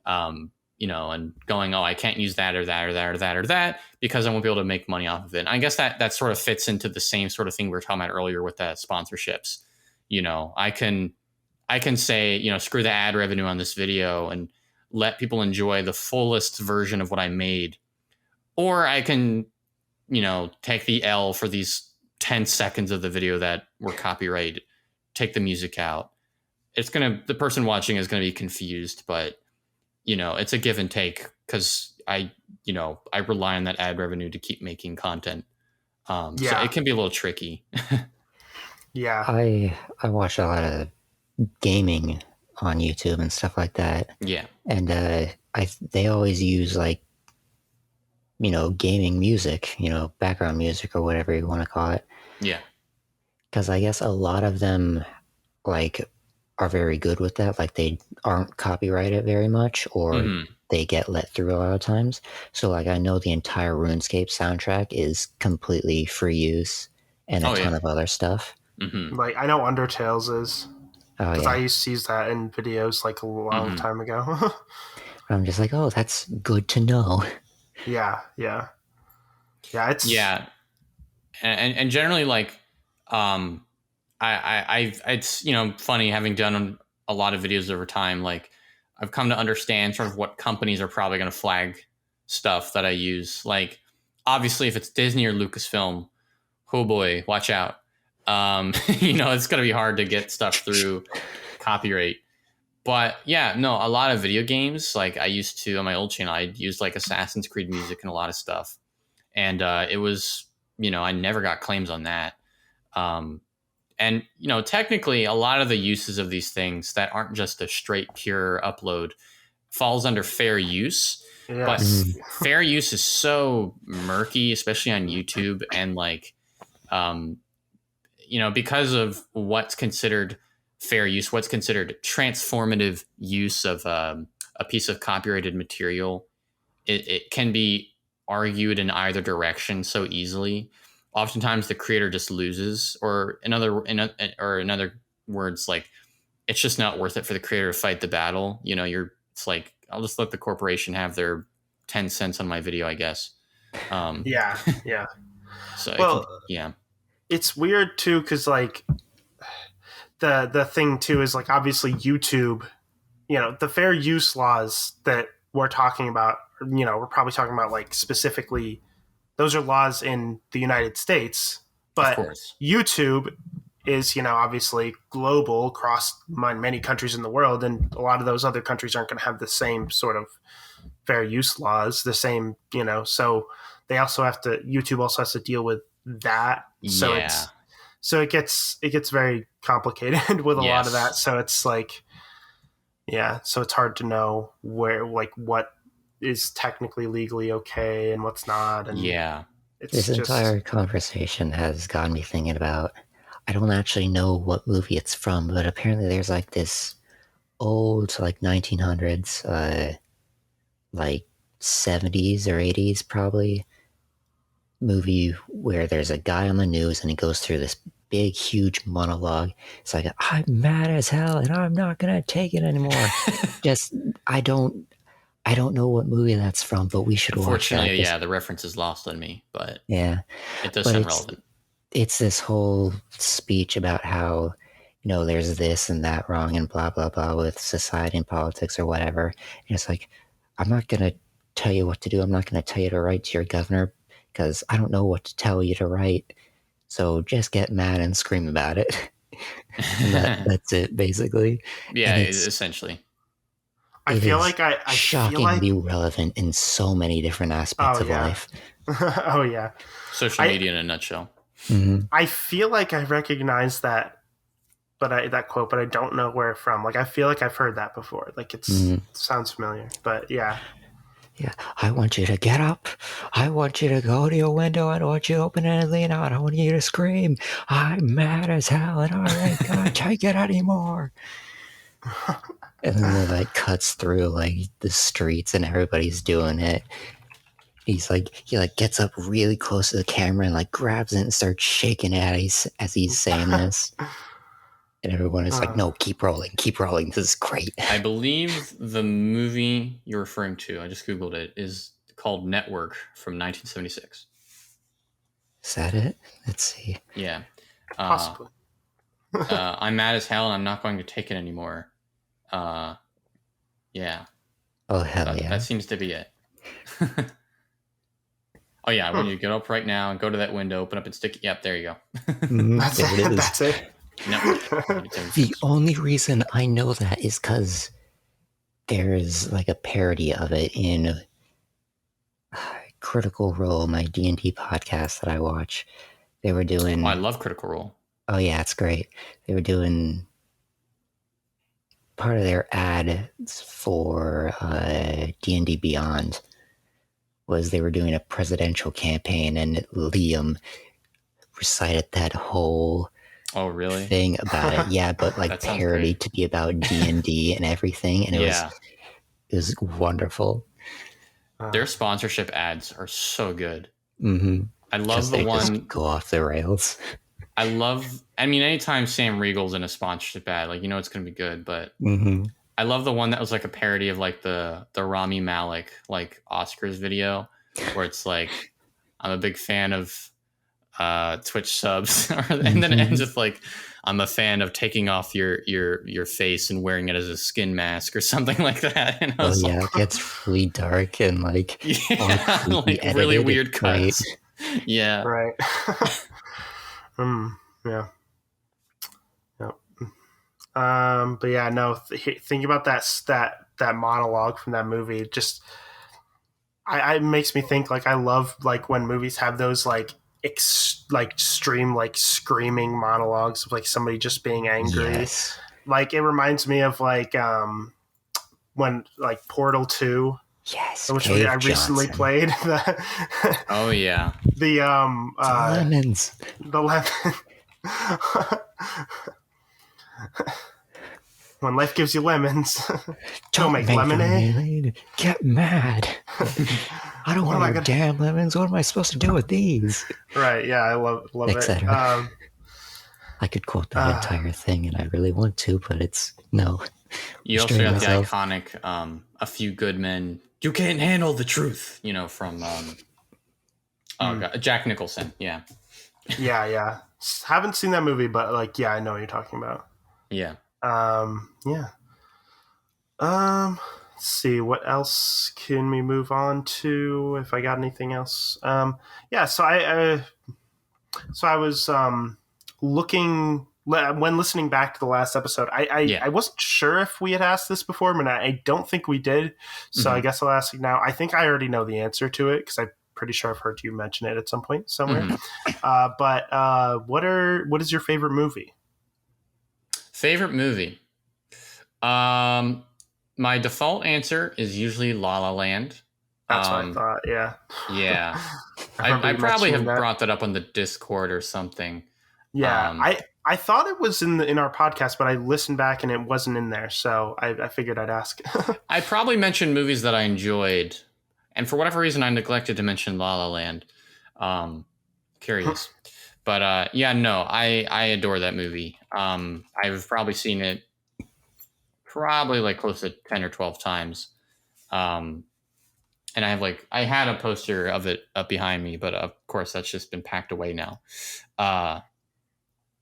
S2: and going, oh, I can't use that or that or that or that or that because I won't be able to make money off of it. And I guess that sort of fits into the same sort of thing we were talking about earlier with that sponsorships. I can say, screw the ad revenue on this video and let people enjoy the fullest version of what I made. Or I can, take the L for these 10 seconds of the video that were copyrighted, take the music out. The person watching is going to be confused, but, it's a give and take, because I rely on that ad revenue to keep making content. So it can be a little tricky.
S1: Yeah.
S3: I watch a lot of gaming on YouTube and stuff like that.
S2: Yeah.
S3: And they always use like, gaming music, background music or whatever you want to call it.
S2: Yeah.
S3: Because I guess a lot of them like are very good with that. Like they aren't copyrighted very much, or they get let through a lot of times. So like I know the entire RuneScape soundtrack is completely free use and a ton of other stuff.
S1: Like I know Undertale's is.
S3: Oh
S1: because
S3: yeah.
S1: I used to use that in videos like a long time ago.
S3: I'm just like, oh, that's good to know.
S1: Yeah.
S2: And generally, like, it's funny having done a lot of videos over time. Like, I've come to understand sort of what companies are probably going to flag stuff that I use. Like, obviously, if it's Disney or Lucasfilm, oh boy, watch out. It's going to be hard to get stuff through copyright. But yeah, no, a lot of video games, like I used to on my old channel, I used like Assassin's Creed music and a lot of stuff. And it was, I never got claims on that. And, technically a lot of the uses of these things that aren't just a straight pure upload falls under fair use. Yes. But fair use is so murky, especially on YouTube. And like, because of what's considered fair use, what's considered transformative use of a piece of copyrighted material, it can be argued in either direction so easily. Oftentimes the creator just loses, or in other words, like it's just not worth it for the creator to fight the battle. It's like, I'll just let the corporation have their 10 cents on my video, I guess.
S1: Yeah.
S2: So
S1: it's weird too, because like the thing too is like obviously YouTube, the fair use laws that we're talking about, we're probably talking about like specifically, those are laws in the United States, but YouTube is, obviously global across many countries in the world. And a lot of those other countries aren't going to have the same sort of fair use laws, the same, so they also have to, YouTube also has to deal with that. So it gets very complicated with a lot of that. So it's like, so it's hard to know where, like, what is technically legally okay and what's not. And
S3: this entire conversation has gotten me thinking about, I don't actually know what movie it's from, but apparently there's like this old, like 1900s, like 70s or 80s probably, movie where there's a guy on the news and he goes through this big, huge monologue. It's like, I'm mad as hell and I'm not going to take it anymore. I don't know what movie that's from, but we should watch that.
S2: Unfortunately, the reference is lost on me, but
S3: it
S2: does sound relevant.
S3: It's this whole speech about how, there's this and that wrong and blah, blah, blah with society and politics or whatever. And it's like, I'm not going to tell you what to do. I'm not going to tell you to write to your governor because I don't know what to tell you to write. So just get mad and scream about it. And that's it, basically.
S2: Yeah, essentially.
S1: I feel like I
S3: shockingly relevant in so many different aspects of life.
S1: Oh yeah,
S2: social media in a nutshell.
S3: Mm-hmm.
S1: I feel like I recognize that, that quote, but I don't know where from. Like I feel like I've heard that before. Like it sounds familiar, but yeah.
S3: Yeah, I want you to get up. I want you to go to your window. I don't want you to open it and lean out. I want you to scream, I'm mad as hell and I ain't gonna take it anymore. And then it like cuts through like the streets and everybody's doing it. He gets up really close to the camera and like grabs it and starts shaking it as he's saying this. And everyone is like, no, keep rolling. This is great.
S2: I believe the movie you're referring to, I just Googled it, is called Network from 1976.
S3: Is that it? Let's see.
S2: Yeah.
S1: Possibly.
S2: I'm mad as hell and I'm not going to take it anymore. Yeah.
S3: Oh, hell yeah.
S2: That seems to be it. Oh, yeah. When you get up right now and go to that window, open up and stick it. Yep, there you go.
S1: That's it.
S2: No.
S3: The only reason I know that is because there's like a parody of it in Critical Role, my D&D podcast that I watch. They were doing...
S2: Oh, I love Critical Role.
S3: Oh, yeah, it's great. They were doing part of their ads for D&D Beyond was they were doing a presidential campaign, and Liam recited that whole thing about it. Yeah, but like parody to be about D&D and everything, and it was wonderful.
S2: Their sponsorship ads are so good.
S3: Mm-hmm.
S2: I love the one
S3: just go off the rails.
S2: I mean, anytime Sam Riegel's in a sponsorship ad, like, it's going to be good, but I love the one that was like a parody of like the Rami Malek like Oscars video where it's like, I'm a big fan of Twitch subs, and then it ends with like, I'm a fan of taking off your face and wearing it as a skin mask or something like that. And I was
S3: it gets really dark and like,
S2: like really weird cuts. Yeah.
S1: Right. Yeah. But yeah, no. Thinking about that monologue from that movie, just it makes me think. Like, I love like when movies have those like extreme like screaming monologues of like somebody just being angry.
S3: Yes.
S1: Like, it reminds me of like when like Portal 2.
S3: Yes,
S1: which I recently played.
S2: Oh yeah.
S1: The
S3: lemons.
S1: The lemon. When life gives you lemons, don't make lemonade.
S3: Get mad. I don't want your damn lemons. What am I supposed to do with these?
S1: Right, yeah, I love it.
S3: I could quote that entire thing, and I really want to, but it's no.
S2: You also got the iconic A Few Good Men. You can't handle the truth, from Jack Nicholson. Yeah.
S1: Yeah. Haven't seen that movie, but like, yeah, I know what you're talking about.
S2: Yeah.
S1: Yeah. Let's see, what else can we move on to? If I got anything else, yeah. So I was looking when listening back to the last episode. I wasn't sure if we had asked this before, but I don't think we did. So I guess I'll ask you now. I think I already know the answer to it because I'm pretty sure I've heard you mention it at some point somewhere. But what is your favorite movie?
S2: Favorite movie? My default answer is usually La La Land.
S1: That's what I thought. Yeah.
S2: Yeah. I probably have brought that up on the Discord or something.
S1: Yeah. I thought it was in our podcast, but I listened back and it wasn't in there. So I figured I'd ask.
S2: I probably mentioned movies that I enjoyed. And for whatever reason, I neglected to mention La La Land. Curious. But I adore that movie. I've probably seen it like close to 10 or 12 times. And I had a poster of it up behind me, but of course that's just been packed away now.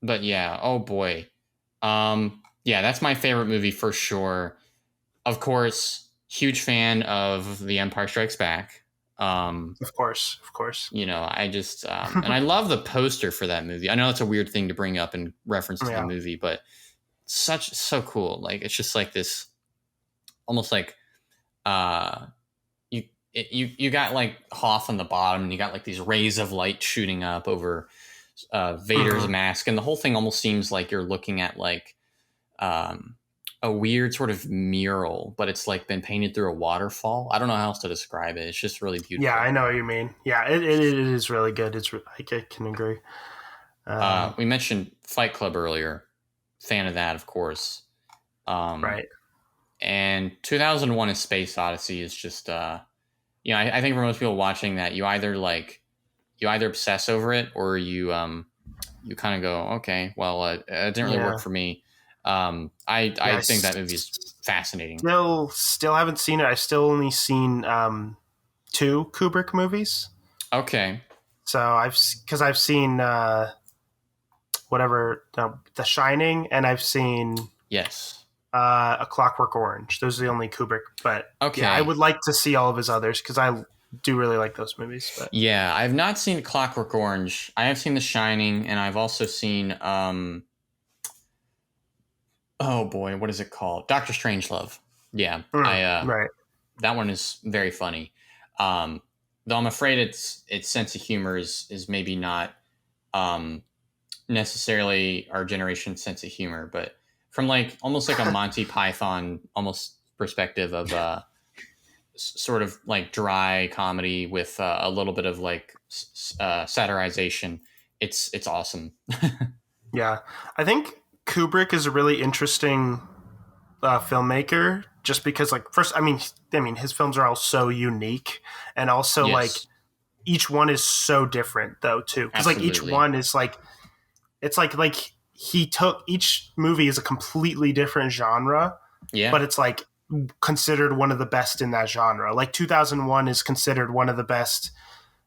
S2: But yeah, oh boy. That's my favorite movie for sure. Of course, huge fan of The Empire Strikes Back.
S1: Of course.
S2: I just and I love the poster for that movie. I know it's a weird thing to bring up in reference to the movie, but so cool. Like, it's just like this, almost like you got like Hoth on the bottom, and you got like these rays of light shooting up over Vader's mask, and the whole thing almost seems like you're looking at like a weird sort of mural, but it's like been painted through a waterfall. I don't know how else to describe it. It's just really beautiful.
S1: Yeah, I know what you mean. Yeah, it is really good. I can agree.
S2: We mentioned Fight Club earlier. Fan of that, of course.
S1: Right.
S2: And 2001: A Space Odyssey is just, I think for most people watching that, you either obsess over it, or you kind of go, okay, well, it didn't really work for me. I think that movie is fascinating.
S1: Still haven't seen it. I've still only seen 2 Kubrick movies.
S2: Okay.
S1: So I've seen The Shining, and I've seen A Clockwork Orange. Those are the only Kubrick. But I would like to see all of his others because I do really like those movies. But.
S2: Yeah, I've not seen Clockwork Orange. I have seen The Shining, and I've also seen oh boy, what is it called? Dr. Strangelove. Yeah,
S1: right.
S2: That one is very funny. Though I'm afraid its sense of humor is maybe not necessarily our generation's sense of humor, but from like almost like a Monty Python almost perspective of sort of like dry comedy with a little bit of like satirization. It's awesome.
S1: Yeah, I think Kubrick is a really interesting filmmaker, just because like first, I mean his films are all so unique, and also like
S2: Yes,
S1: each one is so different though too, because like each
S2: absolutely.
S1: one is like it's like he took each movie is a completely different genre,
S2: Yeah,
S1: but it's like considered one of the best in that genre. Like 2001 is considered one of the best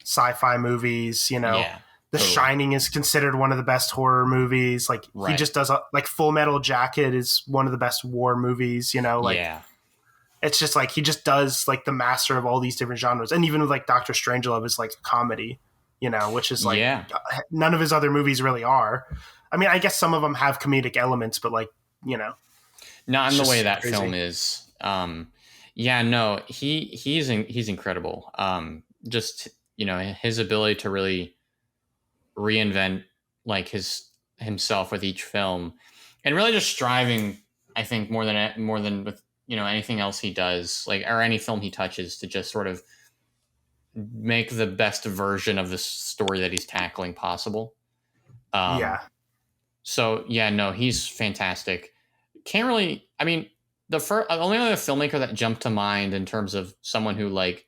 S1: sci-fi movies. You know,
S2: yeah,
S1: The
S2: totally.
S1: Shining is considered one of the best horror movies. Like he
S2: Right.
S1: just does like Full Metal Jacket is one of the best war movies. You know, like
S2: Yeah.
S1: it's just like he just does like the master of all these different genres. And even with like Doctor Strangelove is like a comedy, you know, which is like
S2: Yeah.
S1: none of his other movies really are. I mean, I guess some of them have comedic elements, but like, you know,
S2: Not in
S1: it's
S2: the way
S1: just
S2: that
S1: crazy.
S2: film is. Yeah, no, he's incredible. Just his ability to really reinvent like himself with each film, and really just striving. I think more than with anything else he does, like or any film he touches, to just sort of make the best version of the story that he's tackling possible. Um,
S1: Yeah.
S2: so yeah, no, he's fantastic. Can't really. I mean, the only other filmmaker that jumped to mind in terms of someone who like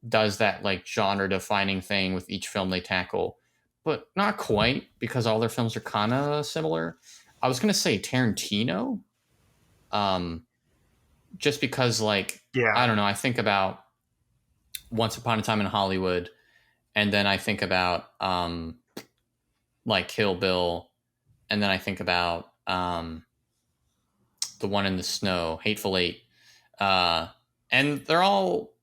S2: does that like genre defining thing with each film they tackle, but not quite because all their films are kind of similar. I was gonna say Tarantino, um, just because like I
S1: Yeah.
S2: don't know. I think about Once Upon a Time in Hollywood, and then I think about like Kill Bill, and then I think about the one in the snow, Hateful Eight, uh, and they're all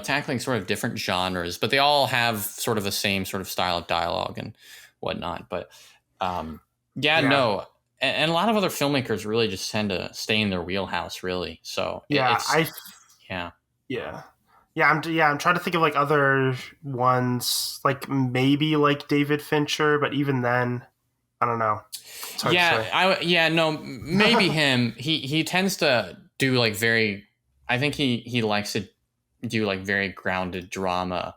S2: tackling sort of different genres, but they all have sort of the same sort of style of dialogue and whatnot. But yeah,
S1: Yeah.
S2: no, and a lot of other filmmakers really just tend to stay in their wheelhouse, really. So
S1: Yeah.
S2: it's yeah.
S1: Yeah. I'm trying to think of like other ones, like maybe like David Fincher, but even then, I don't know. It's hard to say.
S2: No, maybe him. He tends to do like very. I think he likes to do like very grounded drama,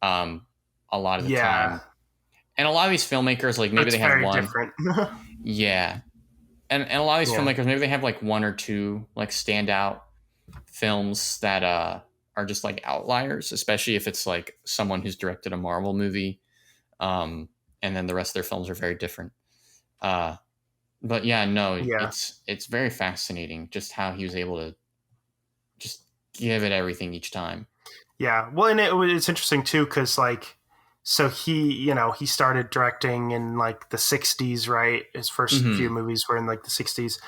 S2: um, a lot of the
S1: Yeah.
S2: time. And a lot of these filmmakers, like
S1: But
S2: maybe
S1: it's
S2: they have
S1: very
S2: one,
S1: different.
S2: yeah, and a lot of these
S1: Yeah.
S2: filmmakers maybe they have like one or two like standout films that are just like outliers, especially if it's like someone who's directed a Marvel movie, and then the rest of their films are very different. Uh, but yeah, no,
S1: Yeah.
S2: it's very fascinating just how he was able to just give it everything each time.
S1: Yeah. Well, and it's interesting too, because like, so he started directing in like the 60s, right? His first few
S2: Mm-hmm.
S1: movies were in like the 60s.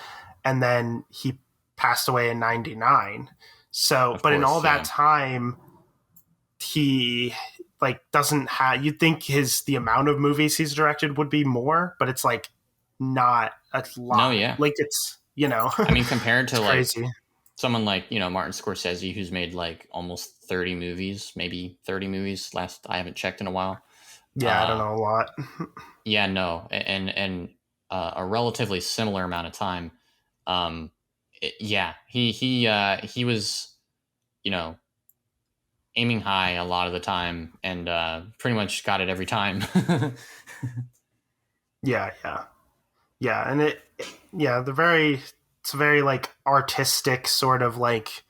S1: And then he passed away in 99. So,
S2: Of
S1: but in all
S2: course,
S1: that
S2: yeah,
S1: time, he like doesn't have, you'd think the amount of movies he's directed would be more, but it's like not a
S2: no,
S1: lot.
S2: yeah.
S1: Like it's,
S2: I mean, compared to
S1: it's
S2: like
S1: crazy.
S2: someone like Martin Scorsese, who's made like almost 30 movies, maybe 30 movies. Last I haven't checked in a while.
S1: Yeah. I don't
S2: Uh,
S1: know a lot.
S2: yeah, no, and a relatively similar amount of time. Um, yeah, he was you know aiming high a lot of the time, and pretty much got it every time.
S1: Yeah. Yeah. Yeah. And yeah, it's a very like artistic sort of like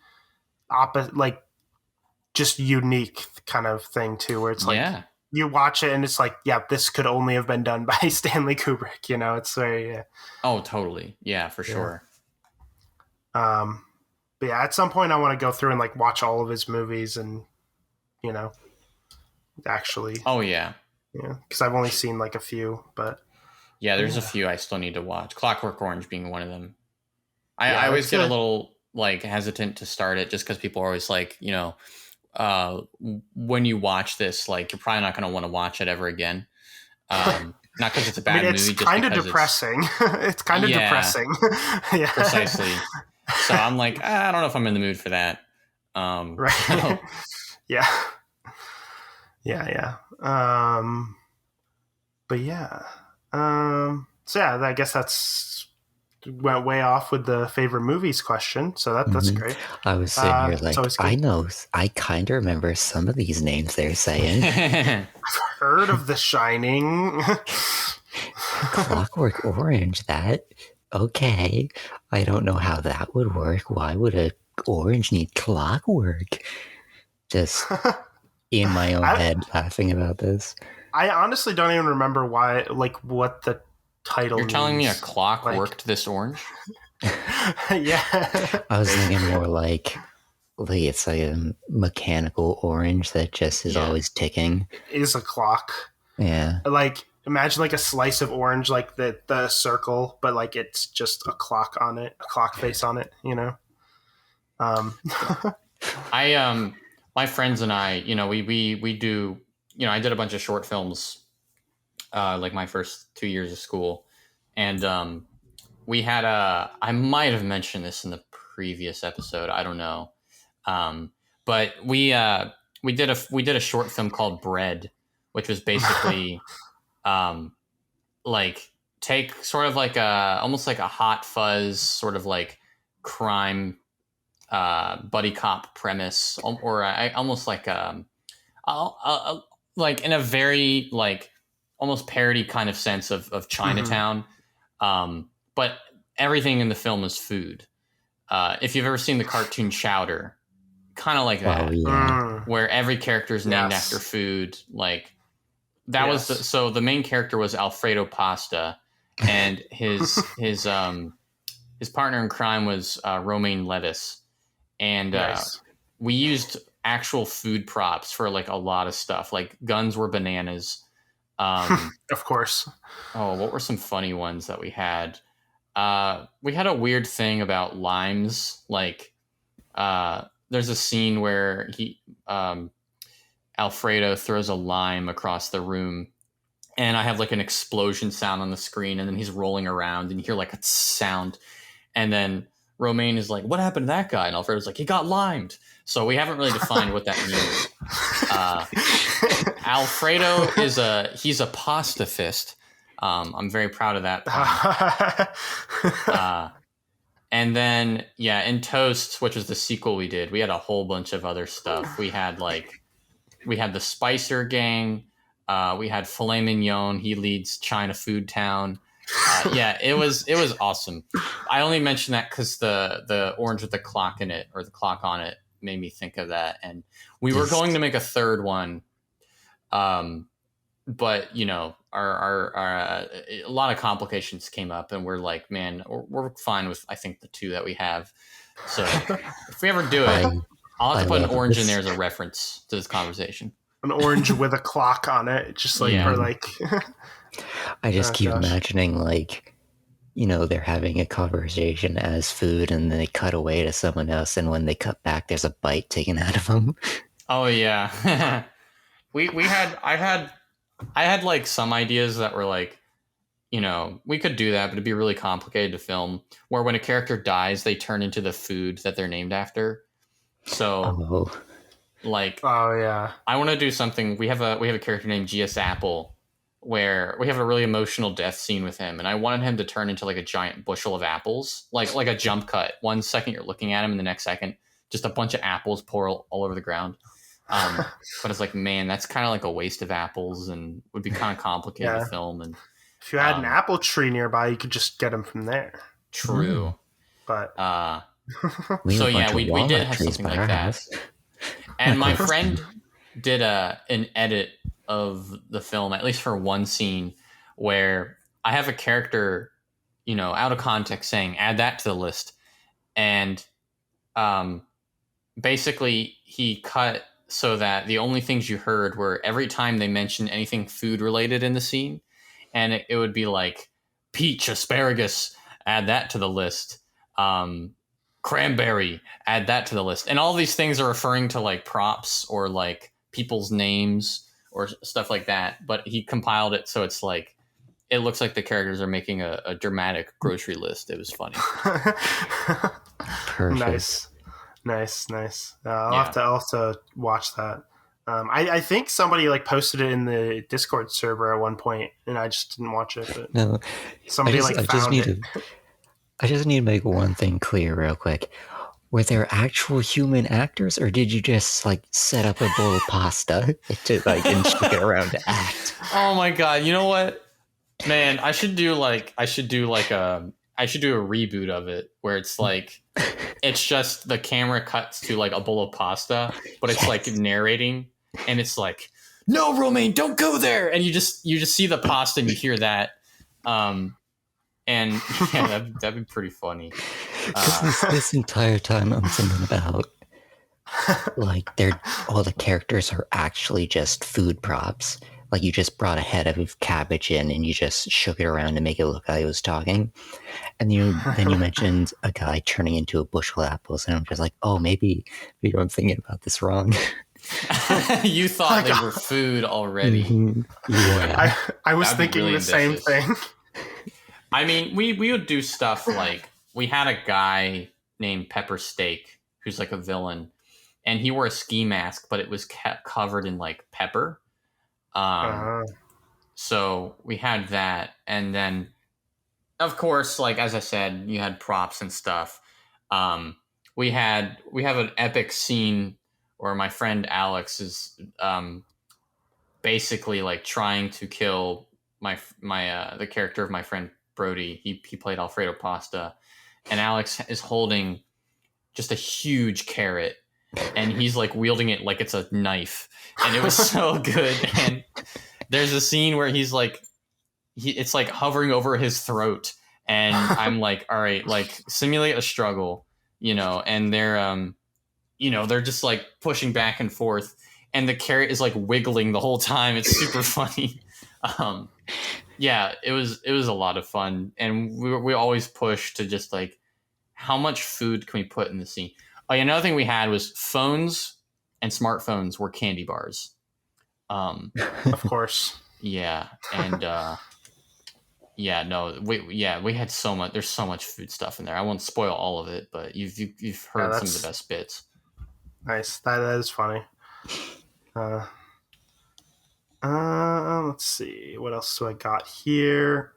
S1: opposite, like just unique kind of thing too, where it's like
S2: Yeah.
S1: you watch it and it's like, yeah, this could only have been done by Stanley Kubrick. It's very,
S2: Oh, totally. Yeah, for
S1: yeah.
S2: sure.
S1: Um, but yeah, at some point I want to go through and like watch all of his movies and you know actually,
S2: Oh yeah.
S1: because I've only seen like a few, but
S2: Yeah, there's a
S1: yeah,
S2: few I still need to watch. Clockwork Orange being one of them. I
S1: yeah,
S2: always
S1: it's
S2: get a
S1: a
S2: little like hesitant to start it just because people are always like, uh, when you watch this, like you're probably not going to want to watch it ever again. Not because it's a
S1: I mean,
S2: bad
S1: it's
S2: movie, just
S1: kind of
S2: because it's
S1: depressing. It's kind of
S2: yeah,
S1: depressing. Yeah.
S2: precisely. So I'm like, I don't know if I'm in the mood for that.
S1: Right.
S2: So
S1: Yeah. Yeah. But yeah. So yeah, I guess that's went way off with the favorite movies question, so that's great.
S3: I was sitting here like, I kind of remember some of these names they're saying.
S1: I've heard of The Shining.
S3: Clockwork Orange, okay. I don't know how that would work. Why would a orange need clockwork? Just in my own head laughing about this.
S1: I honestly don't even remember what the title
S2: You're telling me a
S1: means.
S2: clock worked this orange?
S1: Yeah.
S3: I was thinking more like it's like a mechanical orange that just is always ticking.
S1: It is a clock.
S3: Yeah.
S1: Like, imagine like a slice of orange, like the circle, but like it's just a clock on it, a clock face on it, you know?
S2: My friends and I, we do, I did a bunch of short films, like my first 2 years of school. And we had I might have mentioned this in the previous episode. I don't know. But we did a short film called Bread, which was basically, like take sort of like almost like a Hot Fuzz sort of like crime, buddy cop premise, or almost like like in a very like almost parody kind of sense of Chinatown. But everything in the film is food. If you've ever seen the cartoon Chowder, kind of like that, where every character is named after food. Like that was so the main character was Alfredo Pasta, and his partner in crime was romaine lettuce, and we used actual food props for like a lot of stuff. Like guns were bananas.
S1: Of course.
S2: Oh, what were some funny ones that we had? We had a weird thing about limes. Like, there's a scene where Alfredo throws a lime across the room, and I have like an explosion sound on the screen, and then he's rolling around, and you hear like a sound, and then Romaine is like, "What happened to that guy?" And Alfredo's like, "He got limed." So we haven't really defined what that means. Alfredo he's a pasta fist. I'm very proud of that. And then, in Toast, which was the sequel we did, we had a whole bunch of other stuff. We had the Spicer Gang. We had Filet Mignon. He leads China Food Town. It was awesome. I only mentioned that because the orange with the clock in it, or the clock on it, made me think of that. And we were going to make a third one. But our a lot of complications came up, and we're like, man, we're fine with I think the two that we have. So if we ever do it, I'll have to put an orange in there as a reference to this conversation.
S1: An orange with a clock on it, just like or like.
S3: I just keep imagining like, they're having a conversation as food, and then they cut away to someone else, and when they cut back, there's a bite taken out of them.
S2: Oh yeah, I had like some ideas that were like, we could do that, but it'd be really complicated to film. Where when a character dies, they turn into the food that they're named after. So, I want to do something. We have a character named GS Apple, where we have a really emotional death scene with him, and I wanted him to turn into like a giant bushel of apples, like a jump cut. 1 second you're looking at him, and the next second just a bunch of apples pour all over the ground. But it's like, man, that's kind of like a waste of apples, and would be kind of complicated to film. And
S1: if you had an apple tree nearby, you could just get them from there.
S2: True.
S1: But
S2: we did have something like that. And my friend did an edit of the film, at least for one scene, where I have a character, out of context saying, "Add that to the list," and basically he cut so that the only things you heard were every time they mentioned anything food related in the scene, and it would be like peach, asparagus, add that to the list, cranberry, add that to the list, and all these things are referring to like props or like people's names or stuff like that. But he compiled it so it's like it looks like the characters are making a dramatic grocery list. It was funny.
S3: Perfect.
S1: Nice. I'll have to watch that. I think somebody like posted it in the Discord server at one point, and I just didn't watch it. But
S3: no,
S1: somebody found it.
S3: I just need to make one thing clear real quick. Were there actual human actors, or did you just like set up a bowl of pasta to like and shake it around to act?
S2: Oh my god! You know what, man? I should do a reboot of it where it's like it's just the camera cuts to like a bowl of pasta, but it's like narrating, and it's like, no, Romaine, don't go there, and you just see the pasta and you hear that, and yeah, that'd be pretty funny.
S3: This entire time I'm thinking about like all the characters are actually just food props. Like you just brought a head of cabbage in and you just shook it around to make it look like it was talking. And then you mentioned a guy turning into a bushel of apples, and I'm just like, oh, maybe I'm thinking about this wrong.
S2: You thought they were food already.
S3: Mm-hmm. Yeah.
S1: I was thinking really the same thing.
S2: I mean, we would do stuff like we had a guy named Pepper Steak who's like a villain, and he wore a ski mask, but it was kept covered in like pepper. So we had that, and then of course, like as I said, you had props and stuff. We have an epic scene where my friend Alex is basically like trying to kill the character of my friend Brody. He played Alfredo Pasta, and Alex is holding just a huge carrot, and he's like wielding it like it's a knife, and it was so good. And there's a scene where he's like, it's like hovering over his throat, and I'm like, all right, like simulate a struggle, and they're just like pushing back and forth, and the carrot is like wiggling the whole time. It's super funny. Yeah, it was a lot of fun, and we always push to just like, how much food can we put in the scene? Oh, yeah, another thing we had was phones and smartphones were candy bars.
S1: Of course.
S2: Yeah, and yeah, no, we had so much. There's so much food stuff in there. I won't spoil all of it, but you've heard some of the best bits.
S1: Nice. That is funny. Let's see. What else do I got here?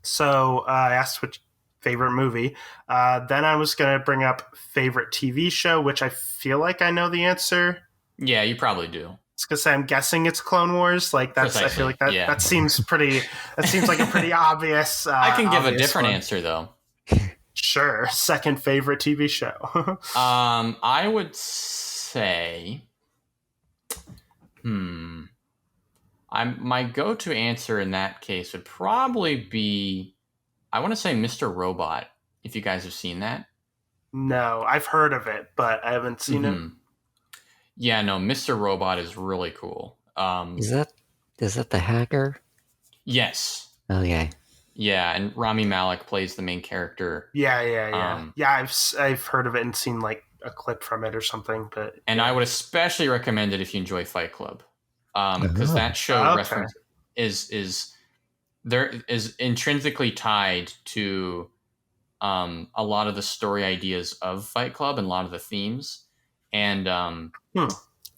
S1: So I asked which favorite movie. Then I was going to bring up favorite TV show, which I feel like I know the answer.
S2: Yeah, you probably do.
S1: It's because I'm guessing it's Clone Wars. Like that's, precisely. I feel like that. Yeah. That seems pretty. That seems like a pretty obvious.
S2: I can give a different answer though.
S1: Sure. Second favorite TV show.
S2: I would say, my go-to answer in that case would probably be, I want to say Mr. Robot. If you guys have seen that.
S1: No, I've heard of it, but I haven't seen it.
S2: Yeah, no, Mr. Robot is really cool.
S3: Is that the hacker?
S2: Yes.
S3: Okay.
S2: Yeah, and Rami Malek plays the main character.
S1: Yeah. I've heard of it and seen like a clip from it or something. But
S2: I would especially recommend it if you enjoy Fight Club, because that show reference is intrinsically tied to a lot of the story ideas of Fight Club and a lot of the themes. And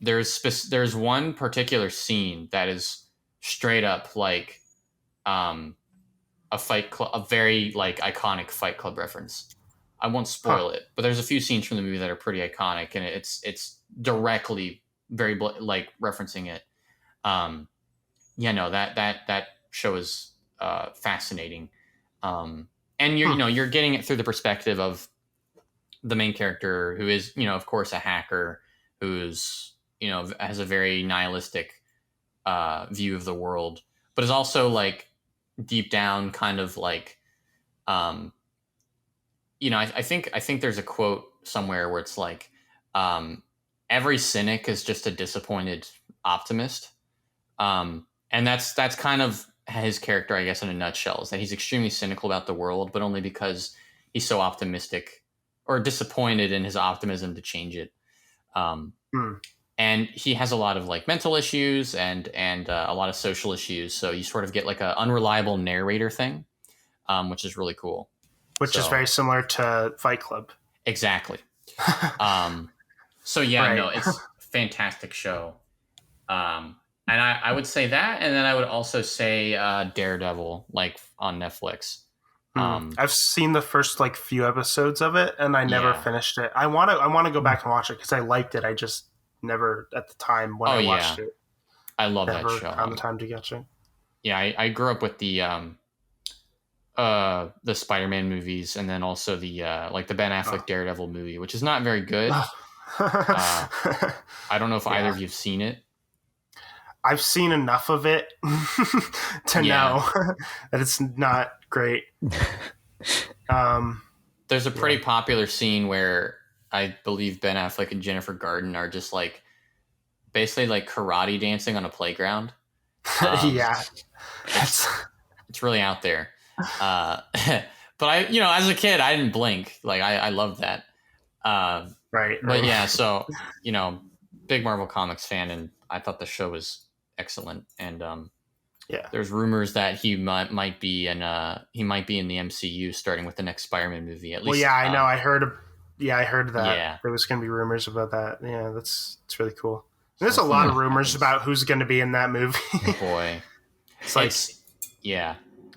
S2: there's one particular scene that is straight up like a Fight Club, a very like iconic Fight Club reference. I won't spoil it, but there's a few scenes from the movie that are pretty iconic, and it's directly very like referencing it. That show is fascinating, and you're getting it through the perspective of the main character, who is, of course, a hacker who's, has a very nihilistic view of the world, but is also like deep down kind of like, I think there's a quote somewhere where it's like, every cynic is just a disappointed optimist. And that's kind of his character, I guess, in a nutshell, is that he's extremely cynical about the world, but only because he's so optimistic or disappointed in his optimism to change it. And he has a lot of like mental issues and a lot of social issues. So you sort of get like an unreliable narrator thing, which is really cool.
S1: Which is very similar to Fight Club.
S2: Exactly. So yeah, right. No, it's a fantastic show. And I would say that, and then I would also say Daredevil, like on Netflix.
S1: I've seen the first like few episodes of it, and I never finished it. I want to go back and watch it because I liked it. I just never at the time when I watched it.
S2: I love that show.
S1: Found the time to catch it.
S2: Yeah, I grew up with the Spider-Man movies, and then also the like the Ben Affleck Daredevil movie, which is not very good. I don't know if either of you've seen it.
S1: I've seen enough of it to know that it's not great.
S2: There's a pretty popular scene where I believe Ben Affleck and Jennifer Garden are just like basically like karate dancing on a playground. It's really out there. But I, as a kid, I didn't blink. Like I loved that.
S1: Right.
S2: But yeah, so big Marvel Comics fan, and I thought the show was excellent. And there's rumors that he might be in the MCU starting with the next Spider-Man movie. At least. Well,
S1: yeah, I know. I heard that. Yeah. There was going to be rumors about that. Yeah, it's really cool. There's a lot of rumors about who's going to be in that movie.
S2: Boy,
S1: it's like,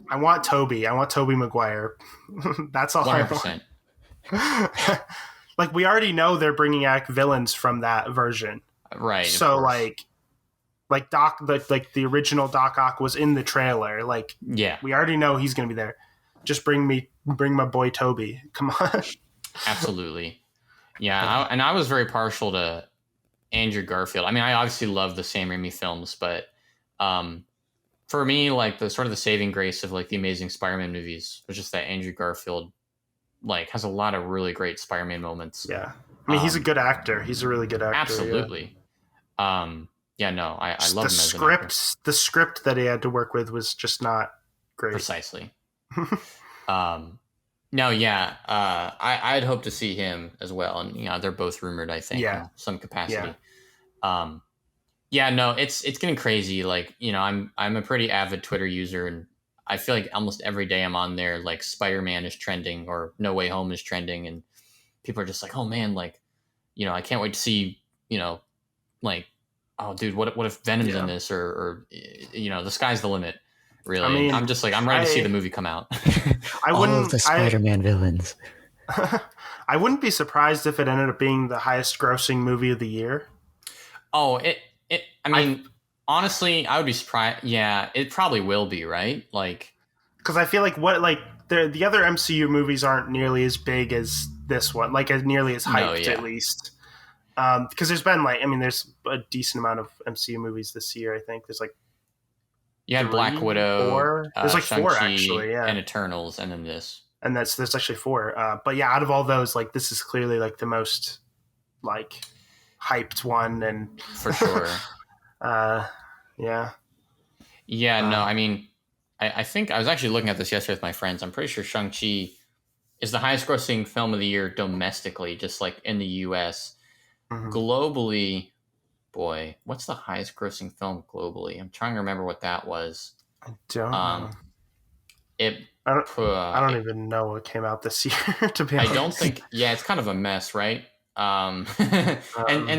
S1: I want Tobey. I want Tobey Maguire. That's all 100%. I want. Like, we already know they're bringing back villains from that version,
S2: right?
S1: So like Doc, like the original Doc Ock was in the trailer. Like, we already know he's going to be there. Just bring my boy Tobey. Come on.
S2: Absolutely. Yeah, I was very partial to Andrew Garfield. I mean, I obviously love the Sam Raimi films, but for me, like the sort of the saving grace of like the Amazing Spider-Man movies was just that Andrew Garfield like has a lot of really great Spider-Man moments.
S1: Yeah, I mean, he's a good actor. He's a really good actor.
S2: Absolutely. I love him as an actor.
S1: The script that he had to work with was just not great.
S2: Precisely. I'd hope to see him as well, and they're both rumored, I think, in some capacity. It's getting crazy. Like, I'm a pretty avid Twitter user, and I feel like almost every day I'm on there, like Spider-Man is trending or No Way Home is trending, and people are just like, oh man, like, I can't wait to see, like, oh dude, what if Venom's in this, or the sky's the limit. Really, I mean, I'm just like, I'm ready to see the movie come out.
S3: All of the Spider-Man villains.
S1: I wouldn't be surprised if it ended up being the highest grossing movie of the year.
S2: Oh, honestly, I would be surprised. Yeah, it probably will be, right? Like,
S1: because I feel like the other MCU movies aren't nearly as big as this one, like as nearly as hyped at least. Because there's been there's a decent amount of MCU movies this year. I think there's like
S2: you had Black Widow,
S1: 4. There's like
S2: Shang-Chi,
S1: 4 actually,
S2: and Eternals, and then this.
S1: And there's actually 4. But yeah, out of all those, like this is clearly like the most like hyped one, and
S2: for sure.
S1: Yeah.
S2: No, I mean, I think I was actually looking at this yesterday with my friends. I'm pretty sure Shang-Chi is the highest grossing film of the year domestically, just like in the US. Mm-hmm. Globally, boy, what's the highest grossing film globally? I'm trying to remember what that was.
S1: I don't know. I don't even know what came out this year, to be honest.
S2: I don't think, it's kind of a mess, right? And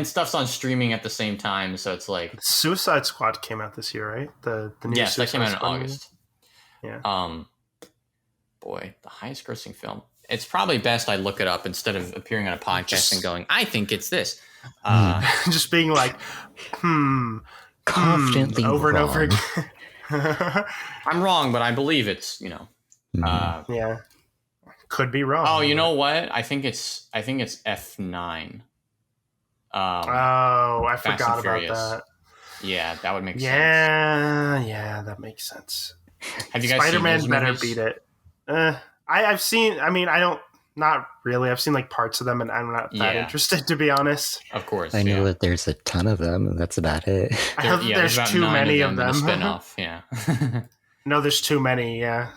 S2: stuff's on streaming at the same time, so it's like
S1: Suicide Squad came out this year, right? The new
S2: that came out in August.
S1: Yeah.
S2: Boy, the highest grossing film. It's probably best I look it up instead of appearing on a podcast and going, I think it's this.
S1: Just being like,
S3: confidently
S1: over
S3: wrong.
S1: And over again.
S2: I'm wrong, but I believe it's
S1: yeah. Could be wrong.
S2: Oh, you know what? I think it's F9.
S1: I forgot about that.
S2: Yeah, that would make sense.
S1: Yeah, that makes sense.
S2: Have you guys
S1: Spider-Man
S2: seen
S1: better
S2: movies?
S1: beat it. I've seen. I mean, I don't. Not really. I've seen like parts of them, and I'm not that interested, to be honest.
S2: Of course,
S3: I know that there's a ton of them, and that's about it.
S1: There's too many of them.
S2: Spin-off, yeah.
S1: No, there's too many. Yeah.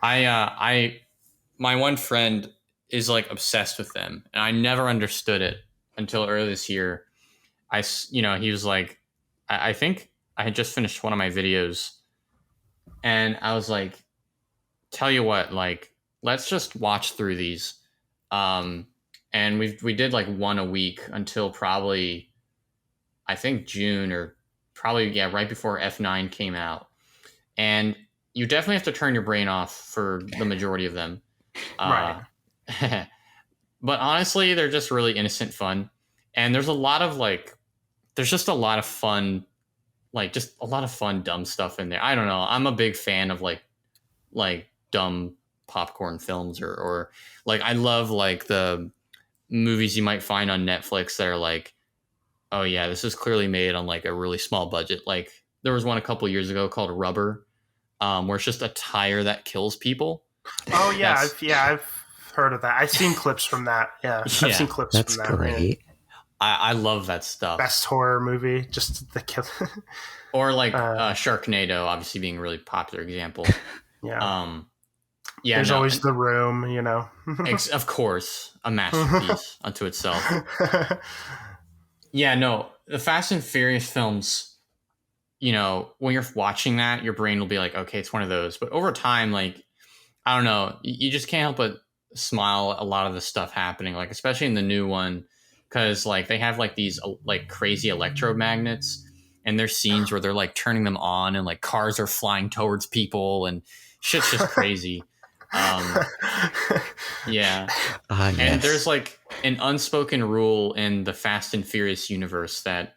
S2: My one friend is like obsessed with them, and I never understood it until earlier this year. He was like, I think I had just finished one of my videos, and I was like, tell you what, like, let's just watch through these. And we did like one a week until probably, I think June, or probably, right before F9 came out. And you definitely have to turn your brain off for the majority of them.
S1: Right.
S2: But honestly, they're just really innocent fun. And there's a lot of there's just a lot of fun, just a lot of fun, dumb stuff in there. I don't know. I'm a big fan of like dumb popcorn films or I love the movies you might find on Netflix that are like, oh yeah, this is clearly made on a really small budget. Like there was one a couple years ago called Rubber, where it's just a tire that kills people.
S1: Oh yeah, I've heard of that. I've seen clips from that. Yeah, I've seen clips
S3: from that. That's great.
S2: I love that stuff.
S1: Best horror movie, just the kill.
S2: Or Sharknado, obviously being a really popular example.
S1: Yeah. There's always The Room,
S2: of course, a masterpiece unto itself. Yeah, no, the Fast and Furious films, when you're watching that, your brain will be like, okay, it's one of those. But over time, I don't know, you just can't help but smile at a lot of the stuff happening, especially in the new one, because they have these crazy electromagnets, and there's scenes where they're turning them on, and cars are flying towards people, and shit's just crazy. Yeah. And there's an unspoken rule in the Fast and Furious universe that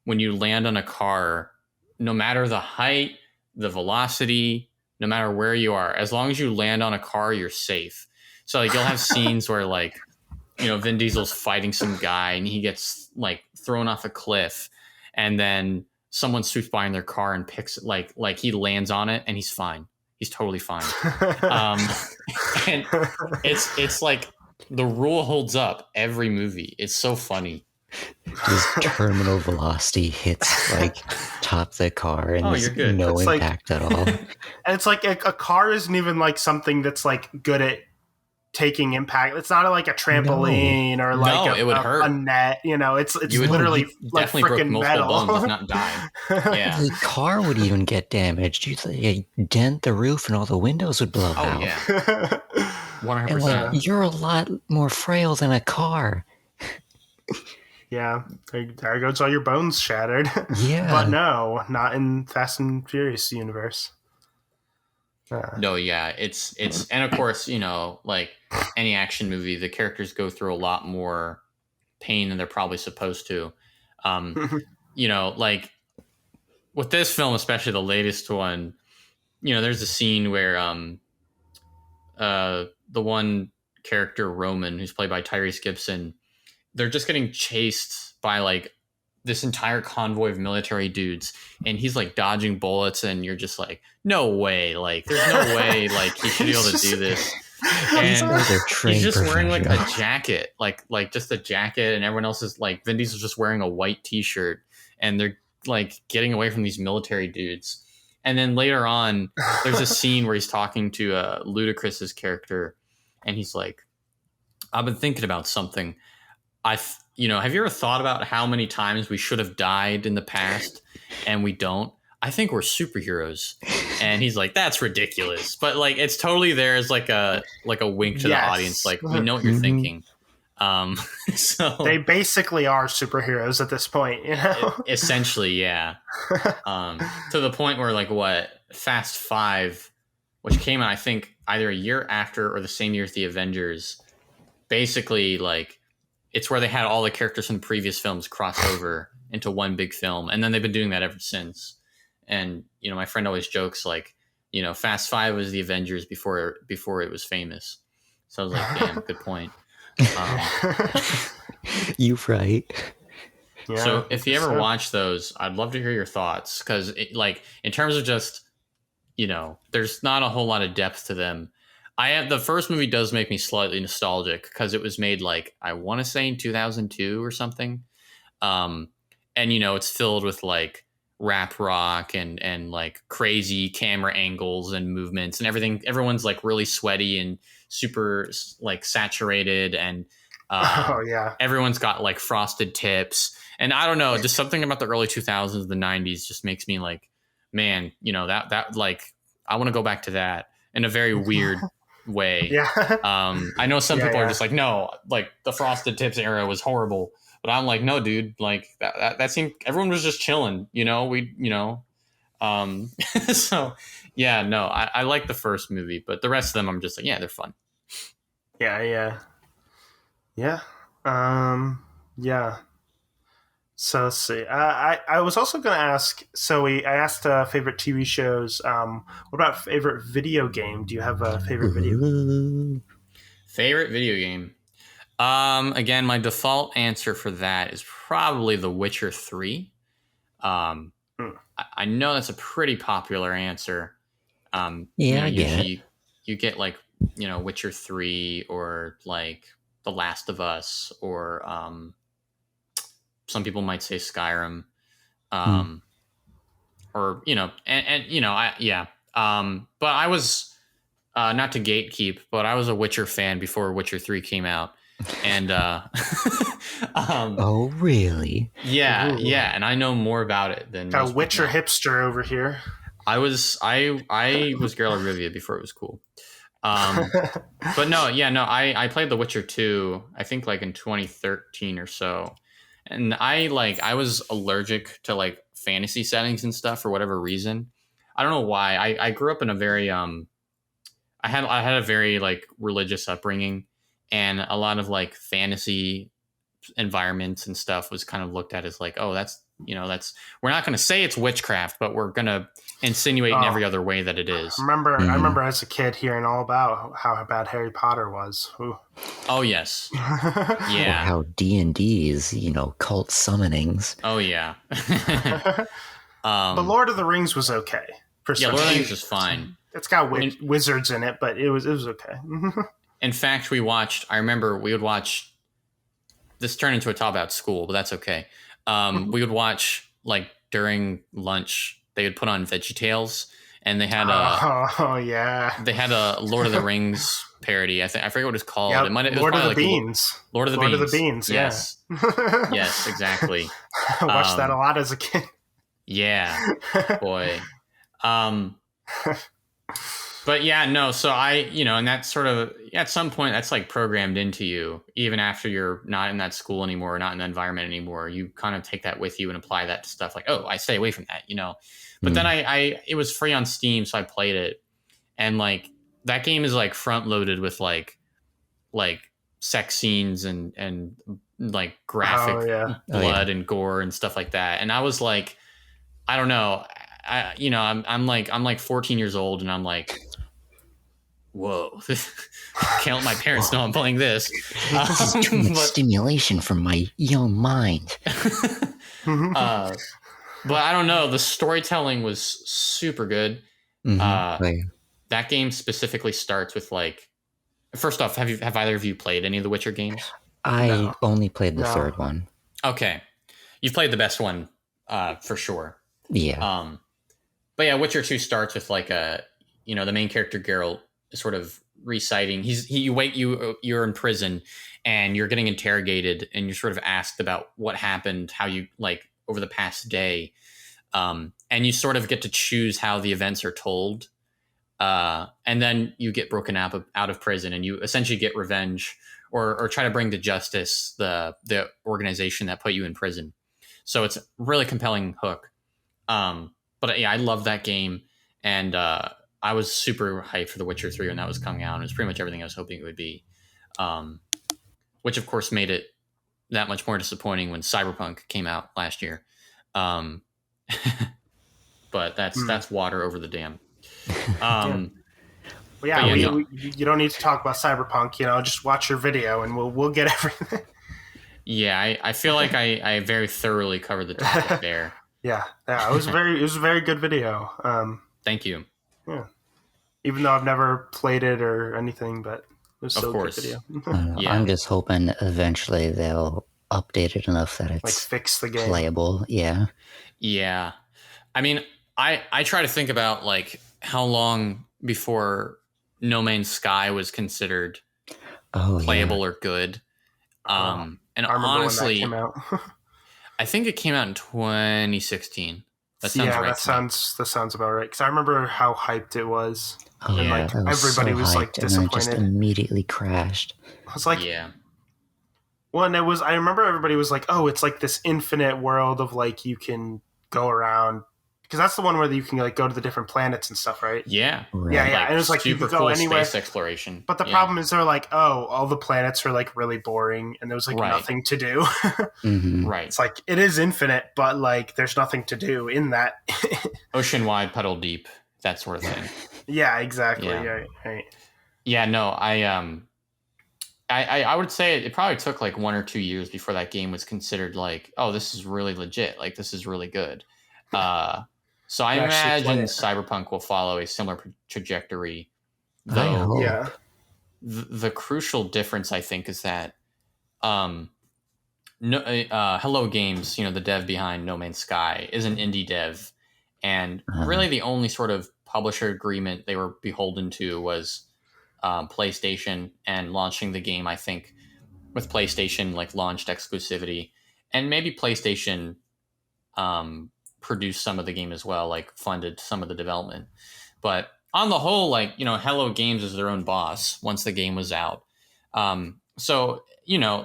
S2: when you land on a car, no matter the height, the velocity, no matter where you are, as long as you land on a car, you're safe. So you'll have scenes where Vin Diesel's fighting some guy and he gets thrown off a cliff, and then someone swoops by in their car and picks he lands on it and he's fine. He's totally fine. And it's the rule holds up every movie. It's so funny.
S3: Just terminal velocity hits top the car and there's no impact at all.
S1: And it's a car isn't even something that's good at taking impact. It's not a trampoline or
S2: it would hurt.
S1: A net. It's literally
S2: definitely broke multiple
S1: metal.
S2: bones, if not die. Yeah,
S3: the car would even get damaged. You'd dent the roof and all the windows would blow out.
S2: Yeah, 100%.
S3: You're a lot more frail than a car.
S1: Yeah, there goes all your bones shattered.
S3: Yeah,
S1: but no, not in Fast and Furious universe.
S2: No, yeah, it's and of course, any action movie, the characters go through a lot more pain than they're probably supposed to. With this film, especially the latest one, there's a scene where the one character, Roman, who's played by Tyrese Gibson, they're just getting chased by this entire convoy of military dudes, and he's dodging bullets, and you're just no way, there's no way he should be able to do this. And he's just wearing a jacket, just a jacket, and everyone else is Vin Diesel's just wearing a white t-shirt, and they're getting away from these military dudes. And then later on, there's a scene where he's talking to Ludacris's character, and he's like, I've been thinking about something. have you ever thought about how many times we should have died in the past and we don't? I think we're superheroes. And he's like, that's ridiculous. But it's totally there as a wink to the audience. We know what you're thinking. So
S1: they basically are superheroes at this point,
S2: essentially, yeah. To the point where Fast 5, which came out, I think either a year after or the same year as the Avengers, basically it's where they had all the characters from the previous films crossed over into one big film. And then they've been doing that ever since. And, my friend always jokes Fast 5 was the Avengers before it was famous. So I was like, damn, good point.
S3: You right.
S2: Yeah, so if you ever watch those, I'd love to hear your thoughts. Because in terms of just, there's not a whole lot of depth to them. The first movie does make me slightly nostalgic because it was made I want to say in 2002 or something. And it's filled with rap rock and crazy camera angles and movements and everything. Everyone's really sweaty and super saturated, and everyone's got frosted tips. And I don't know, just something about the early 2000s, the 90s just makes me man, that I want to go back to that in a very weird way.
S1: Yeah.
S2: I know some people are just no, the frosted tips era was horrible, but I'm no, dude, that seemed, everyone was just chilling, So yeah, no, I like the first movie, but the rest of them I'm just like, yeah, they're fun.
S1: Yeah. Yeah. So let's see. I was also going to ask. So I asked favorite TV shows. What about favorite video game? Do you have a favorite video game?
S2: Favorite video game? Again, my default answer for that is probably The Witcher 3. I know that's a pretty popular answer. Usually you get like, Witcher 3 or like The Last of Us or some people might say Skyrim. Or, but I was not to gatekeep, but I was a Witcher fan before Witcher 3 came out. And
S3: oh really?
S2: Yeah, and I know more about it than
S1: a Witcher hipster over here.
S2: I was Geralt of Rivia before it was cool. But I played The Witcher 2, I think like in 2013 or so. And I was allergic to like fantasy settings and stuff for whatever reason. I don't know why. I grew up in a very I had a very like religious upbringing, and a lot of like fantasy environments and stuff was kind of looked at as like, oh, that's we're not going to say it's witchcraft, but we're going to insinuate in every other way that it is.
S1: I remember as a kid hearing all about how bad Harry Potter was. Ooh.
S2: Oh yes. Yeah.
S3: Or how D&D is, cult summonings.
S2: Oh yeah.
S1: But Lord of the Rings was okay.
S2: Yeah, Lord of the Rings was fine.
S1: It's got wizards in it, but it was okay.
S2: In fact, I remember we would watch, this turned into a talk about school, but that's okay. We would watch like during lunch, they would put on VeggieTales, and they had they had a Lord of the Rings parody. I forget what it's called.
S1: Yep.
S2: It was
S1: Lord of the
S2: like
S1: Beans.
S2: Lord of the Beans.
S1: Yes.
S2: Yeah. Yes, exactly.
S1: I watched that a lot as a kid.
S2: Yeah, boy. But yeah, no. So and that's sort of at some point that's like programmed into you, even after you're not in that school anymore, or not in the environment anymore. You kind of take that with you and apply that to stuff like, oh, I stay away from that, But then it was free on Steam, so I played it, and like that game is like front loaded with like sex scenes and like graphic blood and gore and stuff like that. And I was like, I don't know. I'm like 14 years old, and I'm like, whoa, can't let my parents know I'm playing this.
S3: This is too much stimulation from my young mind.
S2: But I don't know. The storytelling was super good. That game specifically starts with like, first off, have either of you played any of the Witcher games?
S3: I only played the third one.
S2: Okay, you've played the best one for sure.
S3: Yeah.
S2: But yeah, Witcher 2 starts with like the main character Geralt is sort of reciting. You're in prison and you're getting interrogated, and you're sort of asked about what happened, how you like over the past day, and you sort of get to choose how the events are told, and then you get broken out of prison, and you essentially get revenge or try to bring to justice the organization that put you in prison. So it's a really compelling hook. But yeah, I love that game, and I was super hyped for The Witcher 3 when that was coming out. It was pretty much everything I was hoping it would be, which of course made it that much more disappointing when Cyberpunk came out last year. But that's water over the dam.
S1: You don't need to talk about Cyberpunk. Just watch your video, and we'll get everything.
S2: Yeah, I feel like I very thoroughly covered the topic there.
S1: Yeah, it was a very good video.
S2: Thank you.
S1: Yeah, even though I've never played it or anything, but it was still a good video.
S3: I'm just hoping eventually they'll update it enough that it's
S1: like fix the game
S3: playable. Yeah.
S2: Yeah, I mean, I try to think about like how long before No Man's Sky was considered playable or good. And honestly,
S1: when that came out.
S2: I think it came out in 2016. That sounds right.
S1: That sounds about right. Because I remember how hyped it was.
S3: Oh, and
S1: like everybody was like disappointed.
S3: And then it just immediately crashed.
S1: I was like, Well, and I remember everybody was like, oh, it's like this infinite world of like you can go around because that's the one where you can like go to the different planets and stuff, right?
S2: Yeah,
S3: Right.
S1: Yeah.
S2: like,
S1: And it was like you
S2: super
S1: could go
S2: cool
S1: anywhere.
S2: space exploration.
S1: But the problem is they're like, oh, all the planets are like really boring, and there's like nothing to do.
S2: Right.
S1: It's like it is infinite, but like there's nothing to do in that.
S2: Ocean wide, puddle deep, that sort of thing.
S1: Yeah, exactly. Yeah. Right.
S2: Yeah, no, I would say it probably took like 1 or 2 years before that game was considered like, oh, this is really legit. Like, this is really good. So I imagine Cyberpunk will follow a similar trajectory. Though the crucial difference, I think, is that Hello Games, the dev behind No Man's Sky, is an indie dev. And really the only sort of publisher agreement they were beholden to was PlayStation, and launching the game, I think, with PlayStation, like, launched exclusivity. And maybe PlayStation produced some of the game as well, like funded some of the development. But on the whole, like, Hello Games is their own boss once the game was out. So,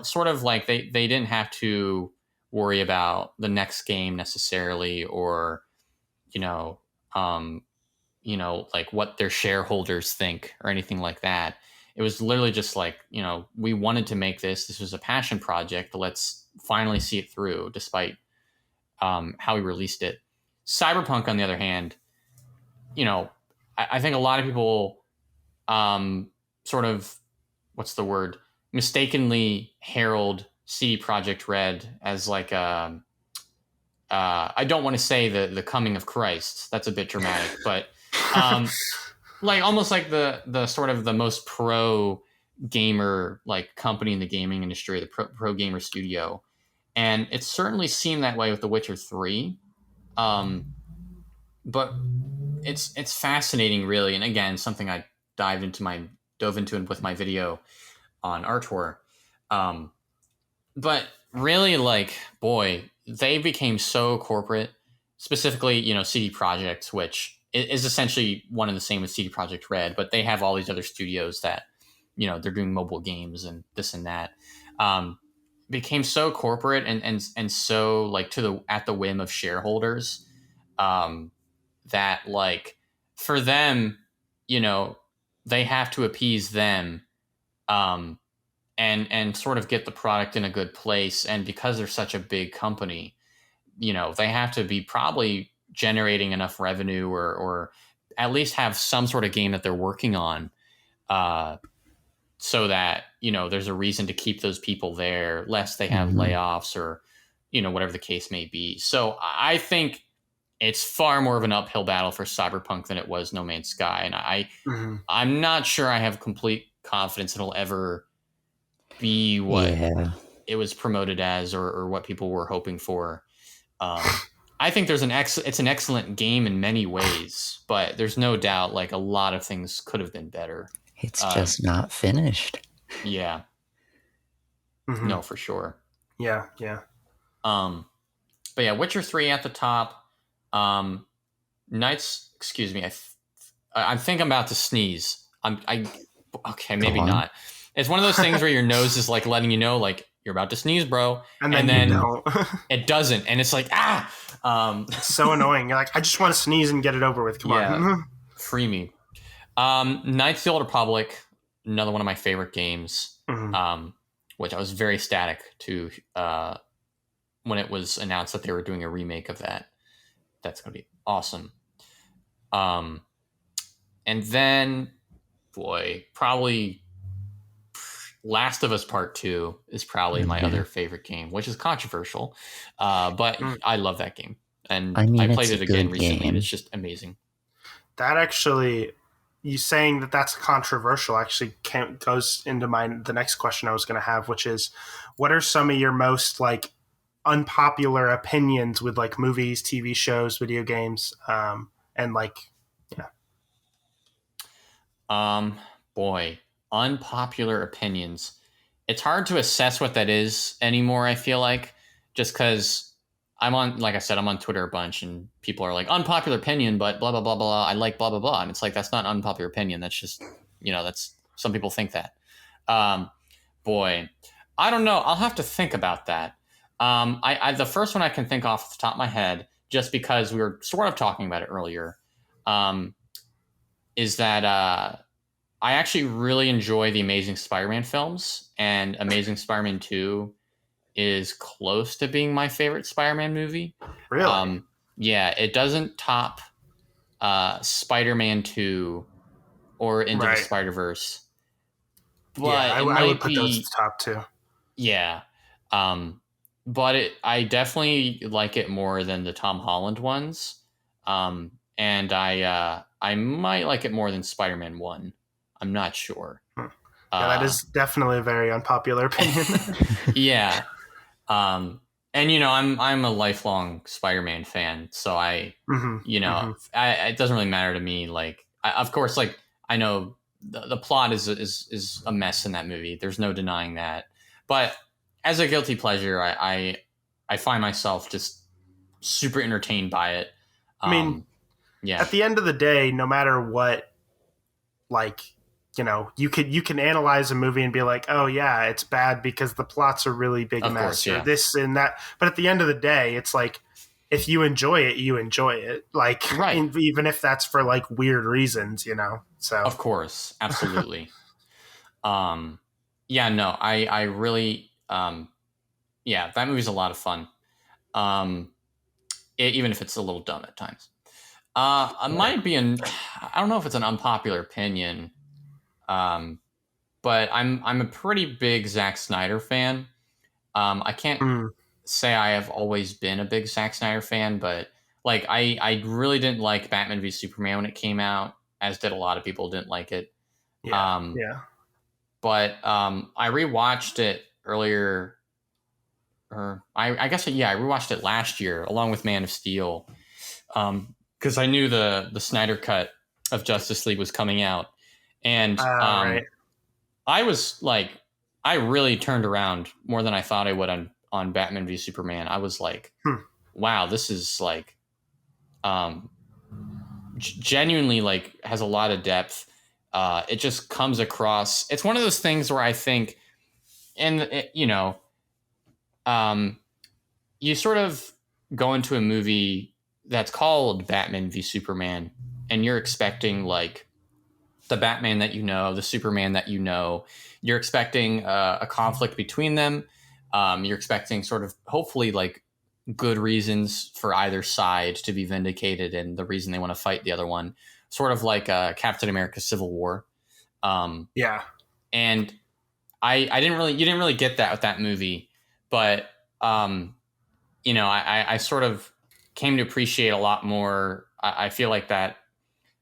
S2: sort of like they didn't have to worry about the next game necessarily, or, like what their shareholders think or anything like that. It was literally just like, we wanted to make this. This was a passion project. Let's finally see it through, despite how we released it. Cyberpunk, on the other hand, I think a lot of people sort of, what's the word, mistakenly herald CD Projekt Red as like I don't want to say the coming of Christ. That's a bit dramatic, but like almost like the sort of the most pro gamer like company in the gaming industry, the pro gamer studio. And it certainly seemed that way with The Witcher 3. But it's fascinating, really. And again, something I dove into with my video on ArTorr. But really, like, boy, they became so corporate, specifically, CD Projekt, which is essentially one and the same as CD Projekt Red, but they have all these other studios that, they're doing mobile games and this and that. Became so corporate and so like at the whim of shareholders, that like for them, they have to appease them, and sort of get the product in a good place. And because they're such a big company, they have to be probably generating enough revenue, or at least have some sort of game that they're working on, so that, there's a reason to keep those people there, lest they have layoffs or, whatever the case may be. So I think it's far more of an uphill battle for Cyberpunk than it was No Man's Sky. And I'm not sure I have complete confidence it'll ever be what it was promoted as, or what people were hoping for. I think it's an excellent game in many ways, but there's no doubt like a lot of things could have been better.
S3: It's just not finished.
S2: Yeah. No, for sure.
S1: Yeah.
S2: But yeah, Witcher 3 at the top. Knights, excuse me. I think I'm about to sneeze. Okay, maybe not. It's one of those things where your nose is like letting you know, like, you're about to sneeze, bro. And then you don't. It doesn't. And it's like,
S1: it's so annoying. You're like, I just want to sneeze and get it over with. Come on.
S2: Free me. Knights of the Old Republic, another one of my favorite games, which I was very ecstatic to when it was announced that they were doing a remake of that. That's going to be awesome. And then, boy, probably Last of Us Part 2 is probably my other favorite game, which is controversial. But I love that game. And I played it again recently, and it's just amazing.
S1: That actually, you saying that's controversial actually goes into the next question I was going to have, which is, what are some of your most like unpopular opinions with like movies, TV shows, video games, and like,
S2: boy, unpopular opinions. It's hard to assess what that is anymore, I feel like, just because like I said, I'm on Twitter a bunch, and people are like, unpopular opinion, but blah, blah, blah, blah, I like blah, blah, blah. And it's like, that's not unpopular opinion. That's just, that's, some people think that. Boy, I don't know. I'll have to think about that. The first one I can think off the top of my head just because we were sort of talking about it earlier, is that I actually really enjoy the Amazing Spider-Man films, and Amazing Spider-Man 2 is close to being my favorite Spider-Man movie.
S1: Really?
S2: Yeah, it doesn't top Spider-Man 2 or Into the Spider-Verse. But
S1: I would put those at the top too.
S2: Yeah. But I definitely like it more than the Tom Holland ones. And I might like it more than Spider-Man 1. I'm not sure.
S1: Yeah, that is definitely a very unpopular opinion.
S2: Yeah. And I'm a lifelong Spider-Man fan, so it doesn't really matter to me. Like, of course, like I know the plot is a mess in that movie. There's no denying that. But as a guilty pleasure, I find myself just super entertained by it.
S1: I mean, at the end of the day, no matter what, like, you can analyze a movie and be like, oh yeah, it's bad because the plots are really big mess or this and that. But at the end of the day, it's like, if you enjoy it, you enjoy it. Like, even if that's for like weird reasons, So
S2: of course, absolutely. I really, that movie's a lot of fun. Even if it's a little dumb at times. I might be I don't know if it's an unpopular opinion. But I'm a pretty big Zack Snyder fan. I can't say I have always been a big Zack Snyder fan, but like I really didn't like Batman v Superman when it came out, as did a lot of people didn't like it. But I rewatched it earlier, or I guess I rewatched it last year along with Man of Steel, because I knew the Snyder cut of Justice League was coming out, and I was like, I really turned around more than I thought I would on Batman v Superman. I was like, wow, this is like, genuinely like has a lot of depth. It just comes across. It's one of those things where I think, you sort of go into a movie that's called Batman v Superman, and you're expecting like the Batman that the Superman that you're expecting a conflict between them. You're expecting sort of hopefully like good reasons for either side to be vindicated and the reason they want to fight the other one, sort of like Captain America Civil War. And you didn't really get that with that movie, but I sort of came to appreciate a lot more. I feel like that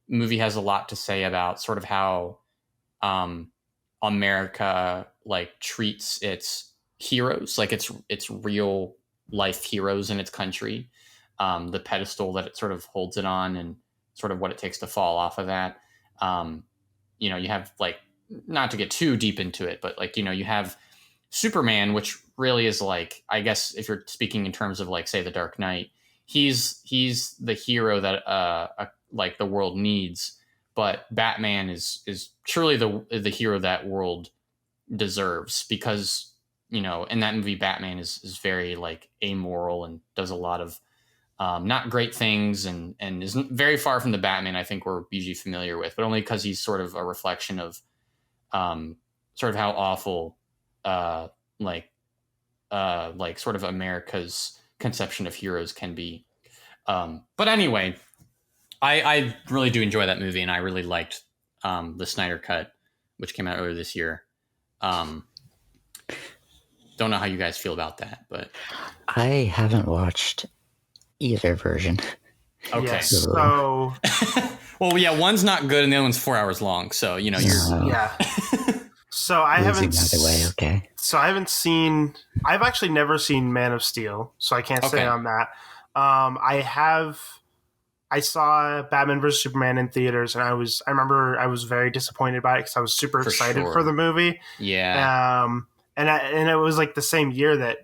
S2: movie has a lot to say about sort of how America like treats its heroes, like its real life heroes in its country, the pedestal that it sort of holds it on, and sort of what it takes to fall off of that. You have like, not to get too deep into it, but like, you have Superman, which really is like, I guess if you're speaking in terms of like, say, the Dark Knight, he's the hero that like the world needs, but Batman is truly the hero that world deserves, because in that movie Batman is very like amoral and does a lot of not great things, and is very far from the Batman I think we're usually familiar with, but only because he's sort of a reflection of sort of how awful like sort of America's conception of heroes can be. But anyway, I really do enjoy that movie, and I really liked the Snyder cut, which came out earlier this year. Don't know how you guys feel about that, but
S3: I haven't watched either version.
S2: Okay.
S1: Yeah, so
S2: well, yeah, one's not good and the other one's 4 hours long, so you're
S1: So I haven't.
S3: Way, okay.
S1: So I haven't seen. I've actually never seen Man of Steel, so I can't say on that. I saw Batman vs Superman in theaters, and I remember I was very disappointed by it because I was super excited for the movie.
S2: Yeah.
S1: And it was like the same year that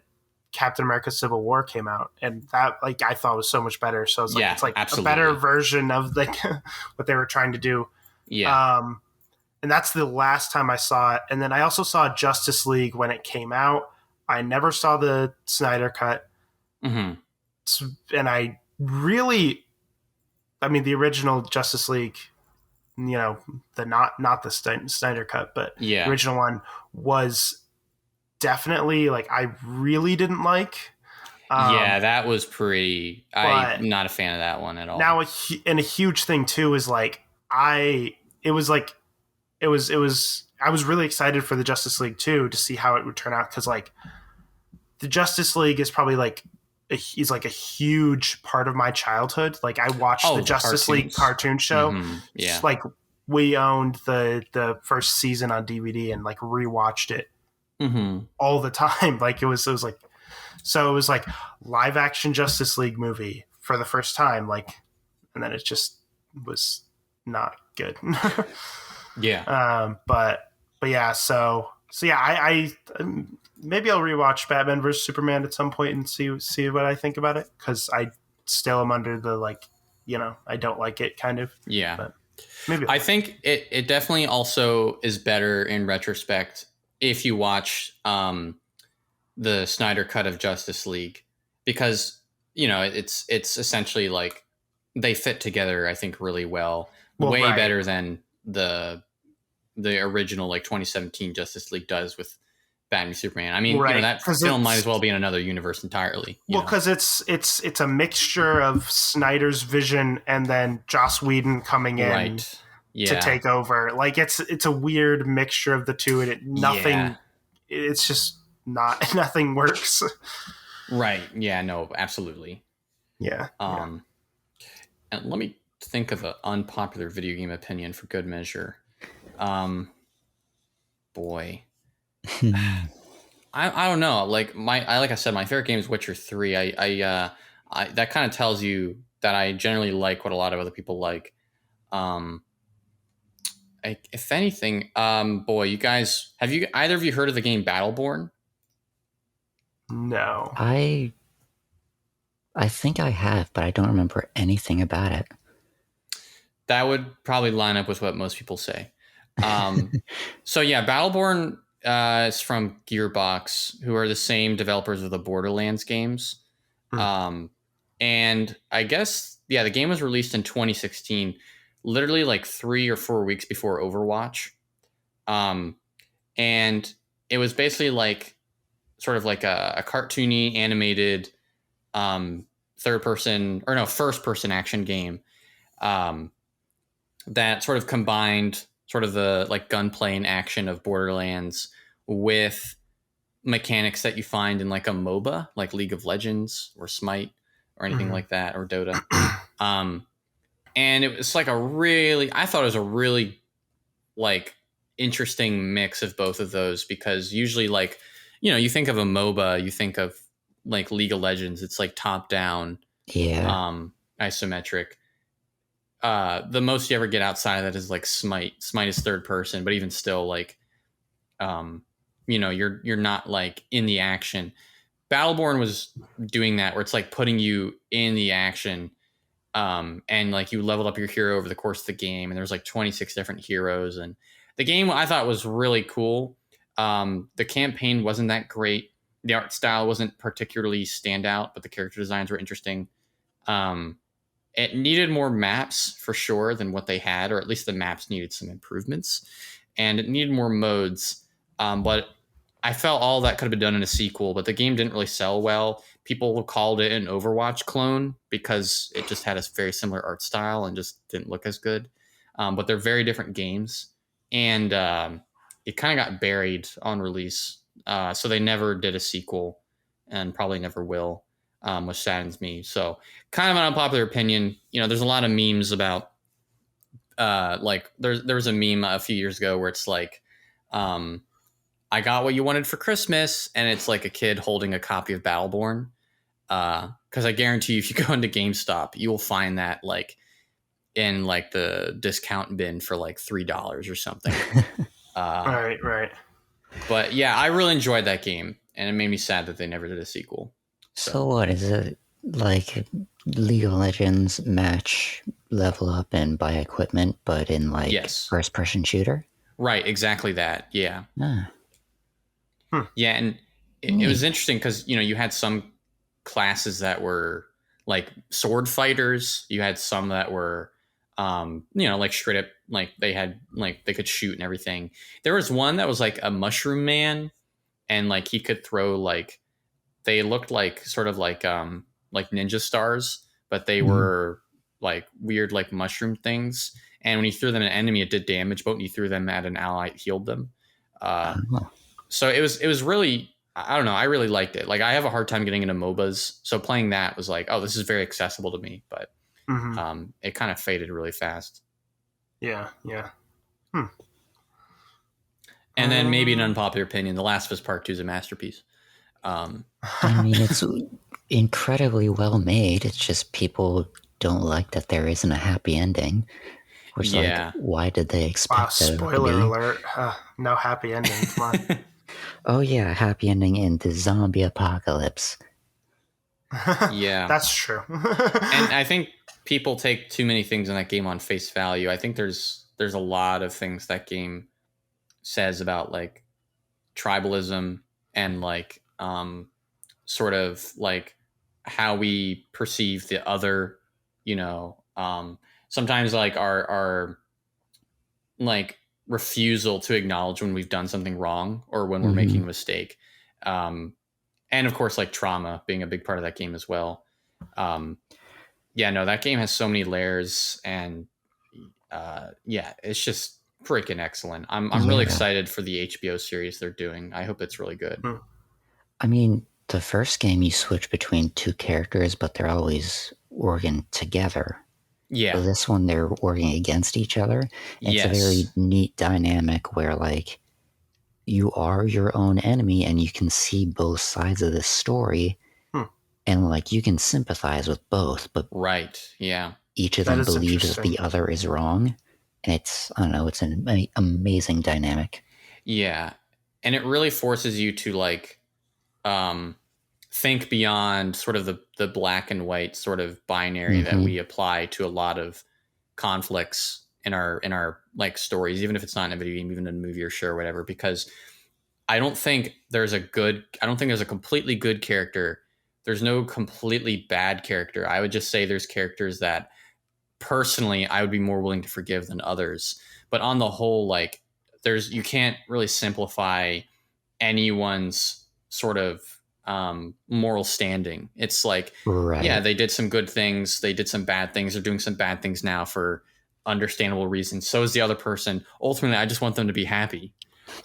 S1: Captain America Civil War came out, and that like I thought was so much better. So it's like it's like absolutely a better version of like what they were trying to do.
S2: Yeah.
S1: And that's the last time I saw it. And then I also saw Justice League when it came out. I never saw the Snyder cut.
S2: Mm-hmm.
S1: And I really, I mean, the original Justice League, the not the Snyder cut, but the original one was definitely like I really didn't like.
S2: That was pretty. I'm not a fan of that one at all.
S1: Now, and a huge thing too is like I was really excited for the Justice League too to see how it would turn out, because like the Justice League is probably like is like a huge part of my childhood. Like I watched the Justice League cartoon show.
S2: Mm-hmm. Yeah,
S1: like we owned the first season on DVD and like rewatched it all the time. Like it was like. So it was like live action Justice League movie for the first time, like, and then it just was not good.
S2: Yeah.
S1: But yeah, so yeah, I maybe I'll rewatch Batman vs Superman at some point and see what I think about it, because I still am under the like, I don't like it kind of.
S2: Yeah.
S1: But maybe
S2: I think it definitely also is better in retrospect if you watch the Snyder cut of Justice League, because it's essentially like they fit together, I think, really well, way better than the original like 2017 Justice League does with Batman Superman. I mean, that film might as well be in another universe entirely.
S1: Well, because it's a mixture of Snyder's vision and then Joss Whedon coming in to take over. Like it's a weird mixture of the two, and it's just nothing works.
S2: Right. Yeah, no, absolutely.
S1: Yeah.
S2: And let me think of an unpopular video game opinion for good measure. Boy. I don't know. Like like I said, my favorite game is Witcher 3. I that kind of tells you that I generally like what a lot of other people like. If anything, boy, you guys, have either of you heard of the game Battleborn?
S1: No.
S3: I think I have, but I don't remember anything about it.
S2: That would probably line up with what most people say. So yeah, Battleborn is from Gearbox, who are the same developers of the Borderlands games. And I guess, the game was released in 2016, literally like 3 or 4 weeks before Overwatch. And it was basically like sort of like a cartoony animated first person action game that sort of combined sort of the like gunplay and action of Borderlands with mechanics that you find in like a MOBA, like League of Legends or Smite or anything like that, or Dota. And it was like I thought it was a really like interesting mix of both of those, because usually like, you think of a MOBA, you think of like League of Legends, it's like top down, isometric. The most you ever get outside of that is like Smite. Smite is third person, but even still, like, you're not like in the action. Battleborn was doing that, where it's like putting you in the action, and like you leveled up your hero over the course of the game, and there's like 26 different heroes, and the game I thought was really cool. The campaign wasn't that great. The art style wasn't particularly standout, but the character designs were interesting. It needed more maps for sure than what they had, or at least the maps needed some improvements, and it needed more modes. But I felt all that could have been done in a sequel, but the game didn't really sell well. People called it an Overwatch clone because it just had a very similar art style and just didn't look as good. But they're very different games, and it kind of got buried on release. So they never did a sequel, and probably never will, which saddens me. So kind of an unpopular opinion. There's a lot of memes about, like there was a meme a few years ago where it's like, I got what you wanted for Christmas, and it's like a kid holding a copy of Battleborn. Because I guarantee you, if you go into GameStop, you will find that like in like the discount bin for like $3 or something.
S1: Right.
S2: But yeah, I really enjoyed that game, and it made me sad that they never did a sequel.
S3: So what is it, like League of Legends match level up and buy equipment, but in like first person shooter?
S2: Right, exactly that. Yeah. Yeah, and it was interesting because you had some classes that were like sword fighters. You had some that were, like straight up, like they had, like they could shoot and everything. There was one that was like a mushroom man, and like he could throw like, they looked like sort of like ninja stars, but they were like weird like mushroom things. And when you threw them at an enemy, it did damage, but when you threw them at an ally, it healed them. So it was really, I don't know, I really liked it. Like I have a hard time getting into MOBAs, so playing that was like, oh, this is very accessible to me. But it kind of faded really fast.
S1: Yeah.
S2: And then maybe an unpopular opinion, The Last of Us Part 2 is a masterpiece.
S3: I mean, it's incredibly well made. It's just people don't like that there isn't a happy ending. Which, like, why did they expect that?
S1: Spoiler alert. No happy ending. Come on.
S3: Oh, yeah, happy ending in the zombie apocalypse.
S2: Yeah.
S1: That's true.
S2: And I think people take too many things in that game on face value. I think there's a lot of things that game says about, like, tribalism and, like, sort of, like, how we perceive the other, sometimes like our like refusal to acknowledge when we've done something wrong or when we're making a mistake. And of course, like trauma being a big part of that game as well. That game has so many layers, and it's just freaking excellent. I'm really excited for the HBO series they're doing. I hope it's really good.
S3: I mean, the first game you switch between two characters, but they're always working together.
S2: Yeah.
S3: So this one, they're working against each other. It's a very neat dynamic where, like, you are your own enemy and you can see both sides of this story. And, like, you can sympathize with both, but each of them believes that the other is wrong. And it's, I don't know, it's an amazing dynamic.
S2: Yeah. And it really forces you to, like, think beyond sort of the black and white sort of binary that we apply to a lot of conflicts in our like stories, even if it's not in a video game, even in a movie or show or whatever, because I don't think there's a completely good character. There's no completely bad character. I would just say there's characters that personally I would be more willing to forgive than others. But on the whole, like, you can't really simplify anyone's sort of moral standing. It's like, they did some good things, they did some bad things, they're doing some bad things now for understandable reasons. So is the other person. Ultimately, I just want them to be happy.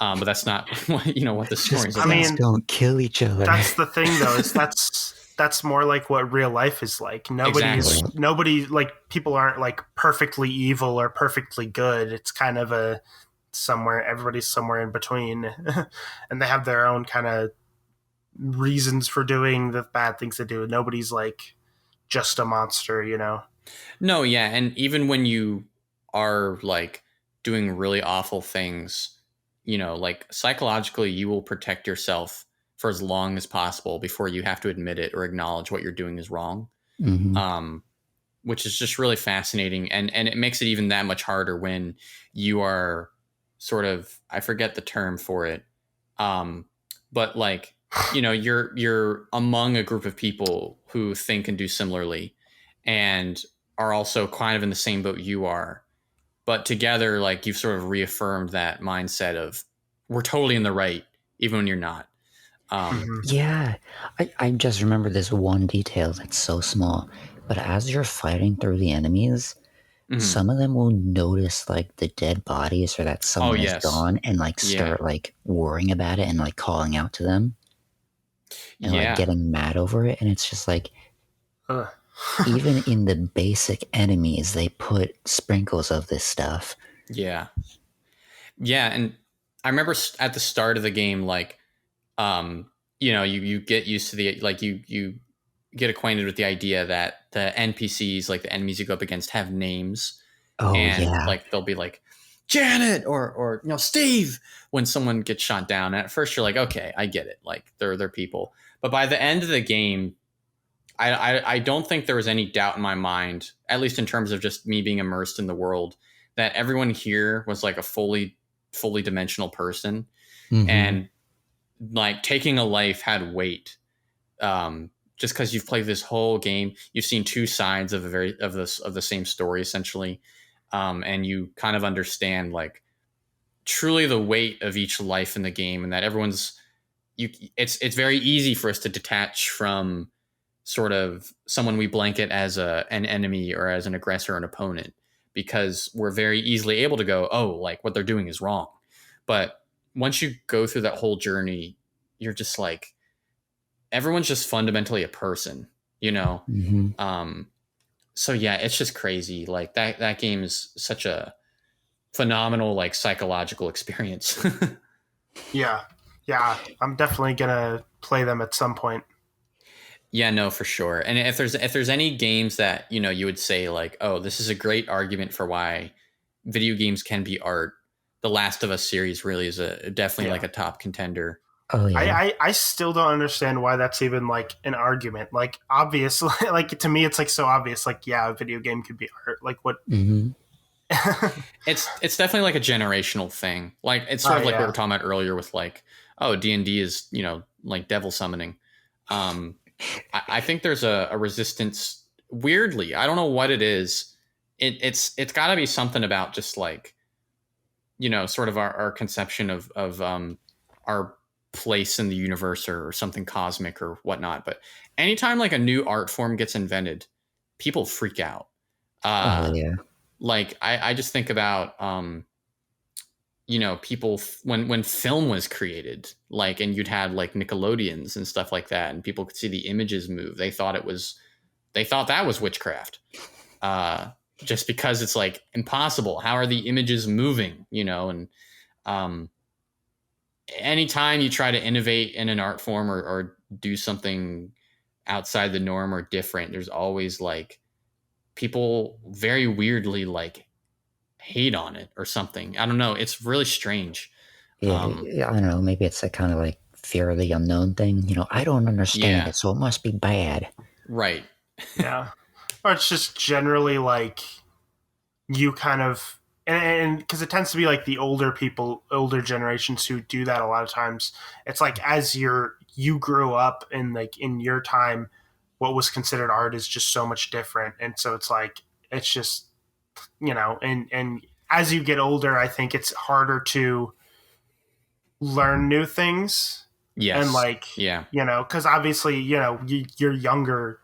S2: But that's not what the story is about.
S3: I mean, don't kill each other.
S1: That's the thing, though, is that's more like what real life is like. Nobody, like, people aren't like perfectly evil or perfectly good. It's kind of everybody's somewhere in between. And they have their own kind of reasons for doing the bad things they do. Nobody's like just a monster,
S2: No, yeah. And even when you are like doing really awful things, like psychologically you will protect yourself for as long as possible before you have to admit it or acknowledge what you're doing is wrong. Which is just really fascinating. And it makes it even that much harder when you are sort of, I forget the term for it. But like, you're among a group of people who think and do similarly and are also kind of in the same boat you are. But together, like, you've sort of reaffirmed that mindset of we're totally in the right, even when you're not.
S3: Yeah, I just remember this one detail that's so small. But as you're fighting through the enemies, some of them will notice, like, the dead bodies or that someone is gone and, like, start, like, worrying about it and, like, calling out to them. And like getting mad over it, and it's just like even in the basic enemies they put sprinkles of this stuff.
S2: And I remember at the start of the game, like you get used to the, like, you get acquainted with the idea that the NPCs, like the enemies you go up against, have names. Like they'll be like Janet or Steve when someone gets shot down. And at first you're like, okay, I get it, like they're people. But by the end of the game, I don't think there was any doubt in my mind, at least in terms of just me being immersed in the world, that everyone here was like a fully dimensional person. And like taking a life had weight. just because you've played this whole game, you've seen two sides of the same story essentially, and you kind of understand like truly the weight of each life in the game, and that it's very easy for us to detach from sort of someone we blanket as an enemy or as an aggressor, an opponent, because we're very easily able to go, oh, like what they're doing is wrong. But once you go through that whole journey, you're just like, everyone's just fundamentally a person, you know? So yeah, it's just crazy. Like that game is such a phenomenal, like psychological experience.
S1: Yeah. I'm definitely gonna play them at some point.
S2: Yeah, no, for sure. And if there's any games that, you know, you would say like, oh, this is a great argument for why video games can be art, the Last of Us series really is definitely like a top contender.
S3: Oh yeah.
S1: I still don't understand why that's even like an argument. Like obviously, like to me, it's like so obvious. Like yeah, a video game could be art. Like what?
S2: It's definitely like a generational thing. Like it's sort of like what we were talking about earlier with like, oh, D&D is, you know, like devil summoning. I think there's a resistance. Weirdly, I don't know what it is. It's got to be something about just like, you know, sort of our conception of our place in the universe or something cosmic or whatnot. But anytime like a new art form gets invented, people freak out. Like I just think about you know, people when film was created, like, and you'd had like Nickelodeons and stuff like that, and people could see the images move. They thought that was witchcraft, just because it's like impossible. How are the images moving? You know, and anytime you try to innovate in an art form or do something outside the norm or different, there's always like people very weirdly like hate on it or something. I don't know. It's really strange.
S3: Yeah, I don't know. Maybe it's a kind of like fear of the unknown thing. You know, I don't understand it, so it must be bad.
S2: Right.
S1: Yeah. Or it's just generally like you kind of, and because it tends to be like the older generations who do that a lot of times. It's like as you grew up in like in your time, what was considered art is just so much different. And so it's like, it's just, you know, and as you get older, I think it's harder to learn new things.
S2: Yes.
S1: And like, you know, because obviously, you know, you're younger.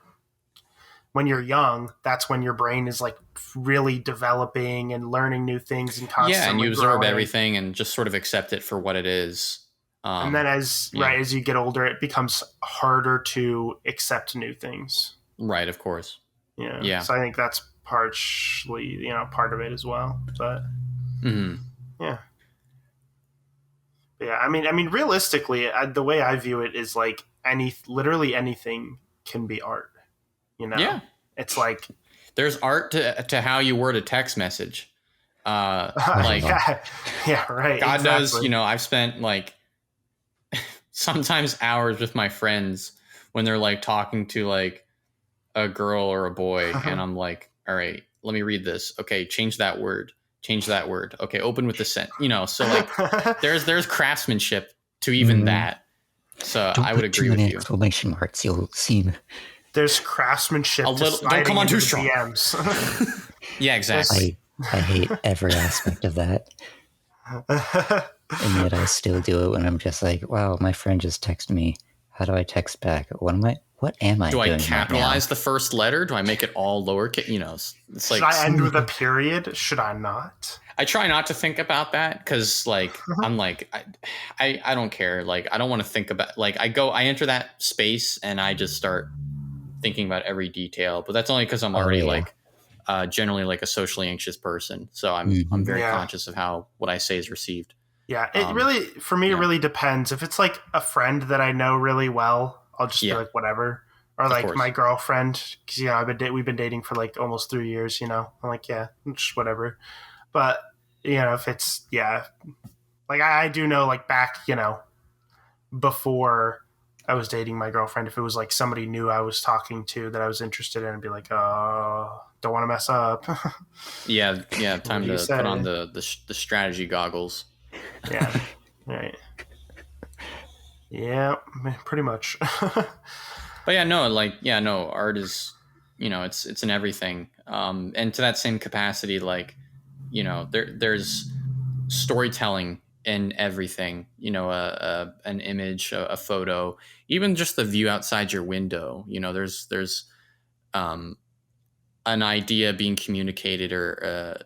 S1: When you're young, that's when your brain is like really developing and learning new things and constantly
S2: and you absorb
S1: growing.
S2: Everything and just sort of accept it for what it is.
S1: And then as you get older, it becomes harder to accept new things.
S2: Right, of course.
S1: Yeah. So I think that's partially, you know, part of it as well. But yeah. But yeah, I mean, realistically, the way I view it is like literally anything can be art. You know?
S2: Yeah.
S1: It's like
S2: there's art to how you word a text message. Like
S1: yeah, right.
S2: God knows, you know, I've spent like sometimes hours with my friends when they're like talking to like a girl or a boy, and I'm like, all right, let me read this. Okay, change that word. Okay, open with the sent. You know, so like there's craftsmanship to even that. So I would agree with you.
S3: Exclamation marks, you'll see.
S1: There's craftsmanship.
S2: A little. Don't come on too strong. Yeah, exactly.
S3: I hate every aspect of that. And yet I still do it when I'm just like, wow, my friend just texted me. How do I text back? What am I doing?
S2: Do I capitalize the first letter? Do I make it all lowercase? You know, it's like,
S1: should I end with a period? Should I not?
S2: I try not to think about that because, like, I'm like, I don't care. Like, I don't want to think about. Like, I enter that space and I just start thinking about every detail. But that's only because I'm already like generally like a socially anxious person. So I'm very conscious of how what I say is received.
S1: Yeah, it really, for me, it really depends. If it's like a friend that I know really well, I'll just be like, whatever. Or like my girlfriend, because, you know, we've been dating for like almost 3 years, you know. I'm like, yeah, just whatever. But, you know, if it's, like I do know like back, you know, before I was dating my girlfriend, if it was like somebody new I was talking to that I was interested in, I'd be like, oh, don't want to mess up.
S2: yeah, time to put on the strategy goggles.
S1: Yeah, right. Yeah, pretty much.
S2: But yeah, no, like, yeah, no, art is, it's in everything. And to that same capacity, like, there's storytelling in everything, an image, a photo, even just the view outside your window, there's um, an idea being communicated or,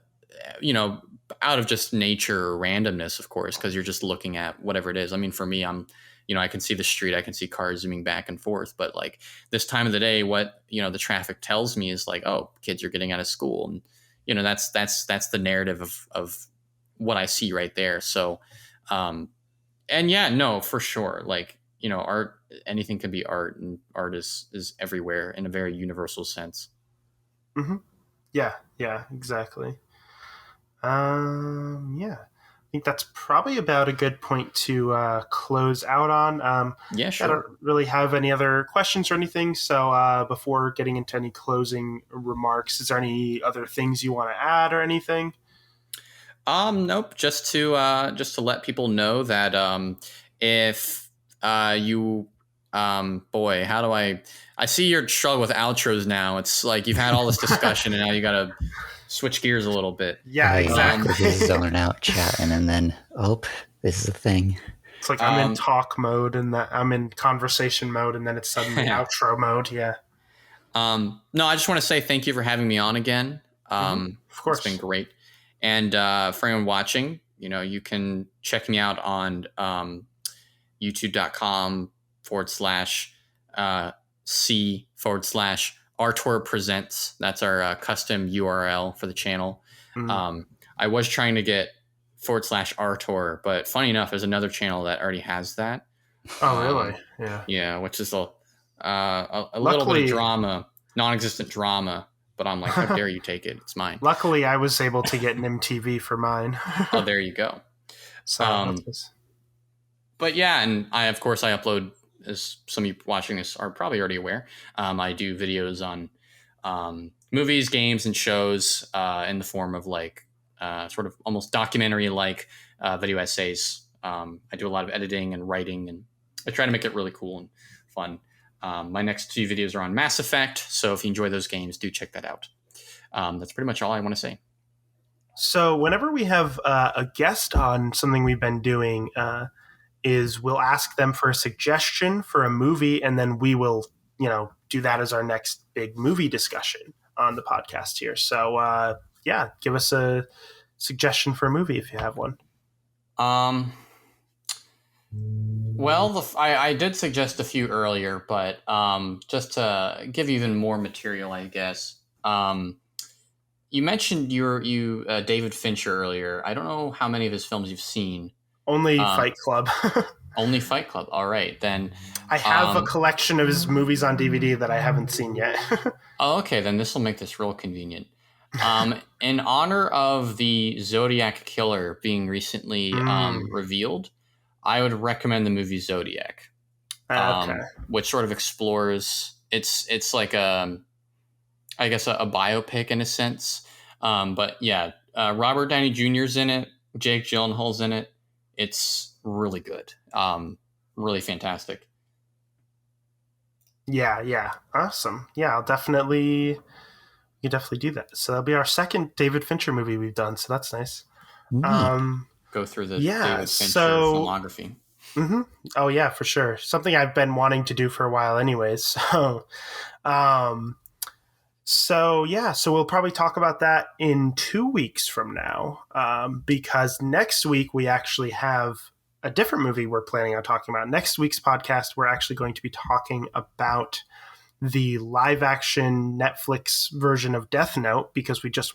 S2: out of just nature or randomness, of course, because you're just looking at whatever it is. I mean, for me, I can see the street, I can see cars zooming back and forth, but like this time of the day, what, the traffic tells me is like, oh, kids are getting out of school. And, that's the narrative of what I see right there. So, and yeah, no, for sure. Like, art, anything can be art, and art is everywhere in a very universal sense.
S1: Mm-hmm. Yeah, exactly. Yeah, I think that's probably about a good point to close out on.
S2: Yeah, sure.
S1: I don't really have any other questions or anything. So before getting into any closing remarks, is there any other things you want to add or anything?
S2: Nope. Just to let people know that if you boy, how do I see your struggle with outros now. It's like you've had all this discussion and now you gotta switch gears a little bit.
S1: Yeah, exactly.
S3: Just zoning out, chatting, and then this is a thing.
S1: It's like I'm in talk mode and I'm in conversation mode, and then it's suddenly outro mode. Yeah.
S2: No, I just want to say thank you for having me on again.
S1: Of course,
S2: it's been great. And for anyone watching, you can check me out on youtube.com/c/ArTorr presents. That's our custom URL for the channel. I was trying to get /ArTorr, but funny enough, there's another channel that already has that.
S1: Oh, really?
S2: Yeah, which is a little bit of drama, non-existent drama. But I'm like, how dare you take it? It's mine.
S1: Luckily, I was able to get an MTV for mine.
S2: Oh, there you go.
S1: So,
S2: but yeah, and I upload, as some of you watching this are probably already aware, I do videos on movies, games, and shows in the form of like sort of almost documentary-like video essays. I do a lot of editing and writing, and I try to make it really cool and fun. My next 2 videos are on Mass Effect, so if you enjoy those games, do check that out. That's pretty much all I want to say.
S1: So whenever we have a guest on something we've been doing, is we'll ask them for a suggestion for a movie, and then we will, do that as our next big movie discussion on the podcast here. So yeah, give us a suggestion for a movie if you have one.
S2: Well, I did suggest a few earlier, but just to give you even more material, I guess. You mentioned you David Fincher earlier. I don't know how many of his films you've seen.
S1: Only Fight Club.
S2: Only Fight Club. All right, then.
S1: I have a collection of his movies on DVD that I haven't seen yet.
S2: Oh, okay, then this will make this real convenient. In honor of the Zodiac Killer being recently revealed, I would recommend the movie Zodiac, which sort of explores. It's like I guess a biopic in a sense, but yeah, Robert Downey Jr.'s in it, Jake Gyllenhaal's in it. It's really good, really fantastic.
S1: Yeah, awesome. Yeah, you definitely do that. So that'll be our second David Fincher movie we've done. So that's nice.
S2: Go through the David Fincher filmography.
S1: Mm-hmm. Oh yeah, for sure. Something I've been wanting to do for a while, anyways. So we'll probably talk about that in 2 weeks from now, because next week we actually have a different movie we're planning on talking about. Next week's podcast, we're actually going to be talking about the live-action Netflix version of Death Note, because we just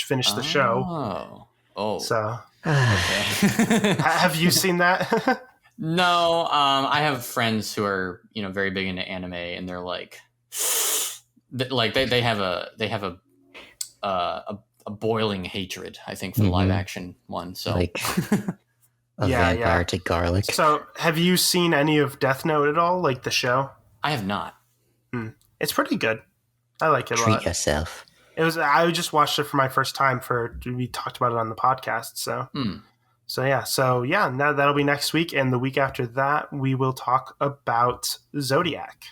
S1: finished the show.
S2: Oh.
S1: So, have you seen that?
S2: No, I have friends who are very big into anime, and they're like they have a boiling hatred, I think, for the live action one. So
S3: like a vampire to garlic.
S1: So, have you seen any of Death Note at all, like the show?
S2: I have not.
S1: It's pretty good. I like it a lot.
S3: Treat yourself.
S1: I just watched it for my first time. We talked about it on the podcast. So now that'll be next week, and the week after that we will talk about Zodiac.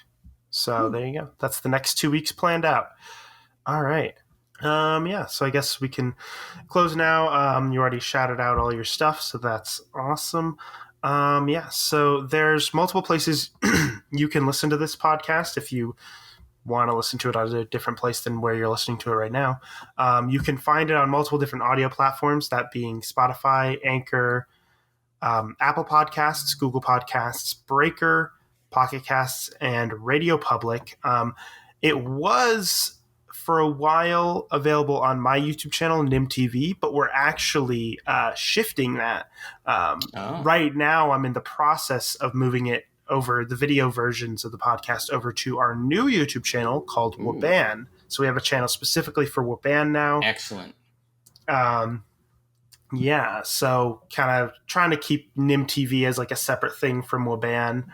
S1: So there you go. That's the next 2 weeks planned out. All right. So I guess we can close now. You already shouted out all your stuff, so that's awesome. So there's multiple places you can listen to this podcast if you want to listen to it at a different place than where you're listening to it right now. You can find it on multiple different audio platforms, that being Spotify, Anchor, Apple Podcasts, Google Podcasts, Breaker, Pocket Casts, and Radio Public. It was for a while available on my YouTube channel, Nim TV, but we're actually shifting that. Right now, I'm in the process of moving it over, the video versions of the podcast, over to our new YouTube channel called WABAN. So we have a channel specifically for WABAN now.
S2: Excellent.
S1: So kind of trying to keep Nim TV as like a separate thing from WABAN.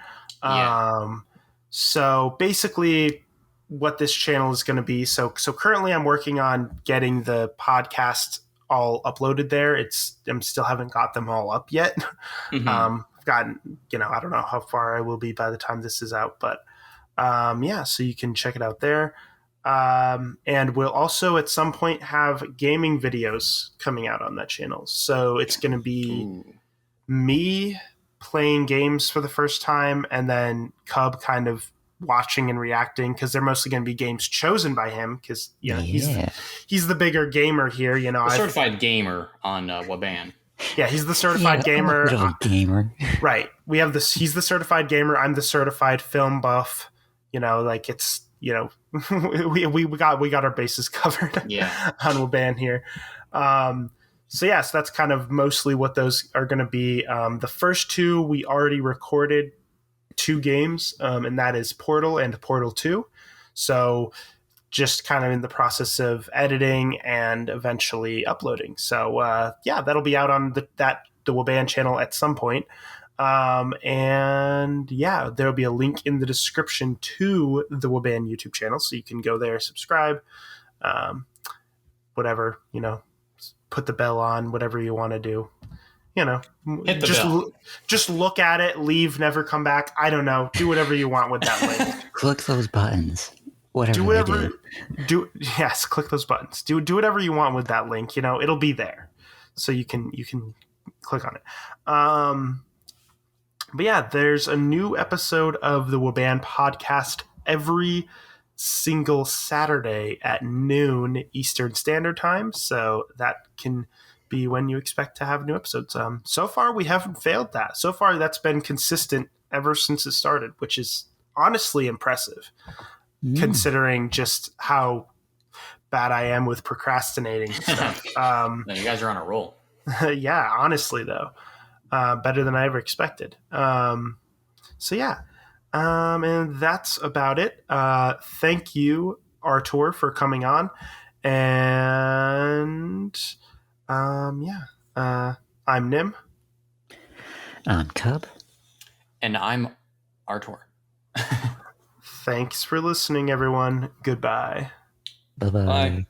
S1: So basically what this channel is going to be. So currently I'm working on getting the podcast all uploaded there. I'm still haven't got them all up yet. I've gotten, I don't know how far I will be by the time this is out, but so you can check it out there. And we'll also at some point have gaming videos coming out on that channel. So it's going to be me playing games for the first time, and then Cub kind of watching and reacting, because they're mostly going to be games chosen by him, because he's the bigger gamer here.
S2: Certified gamer on WABAN.
S1: Yeah, he's the certified gamer.
S3: I'm a bit of a gamer.
S1: Right. He's the certified gamer. I'm the certified film buff. It's we got our bases covered. On WABAN here. So that's kind of mostly what those are going to be. The first two we already recorded 2 games, and that is Portal and Portal 2. So just kind of in the process of editing and eventually uploading. So that'll be out on the WABAN channel at some point. There'll be a link in the description to the WABAN YouTube channel, so you can go there, subscribe, whatever, put the bell on, whatever you want to do.
S2: Hit the bell.
S1: Just look at it, leave, never come back. I don't know. Do whatever you want with that link.
S3: Click those buttons.
S1: Click those buttons. Do whatever you want with that link. It'll be there, so you can click on it. There's a new episode of the WABAN podcast every single Saturday at noon Eastern Standard Time. So that can be when you expect to have new episodes. So far, we haven't failed that. So far, that's been consistent ever since it started, which is honestly impressive, considering just how bad I am with procrastinating stuff.
S2: You guys are on a roll.
S1: Yeah, honestly, though. Better than I ever expected. And that's about it. Thank you, ArTorr, for coming on. And I'm Nim.
S3: I'm Cub.
S2: And I'm ArTorr.
S1: Thanks for listening, everyone. Goodbye.
S3: Bye-bye.
S2: Bye.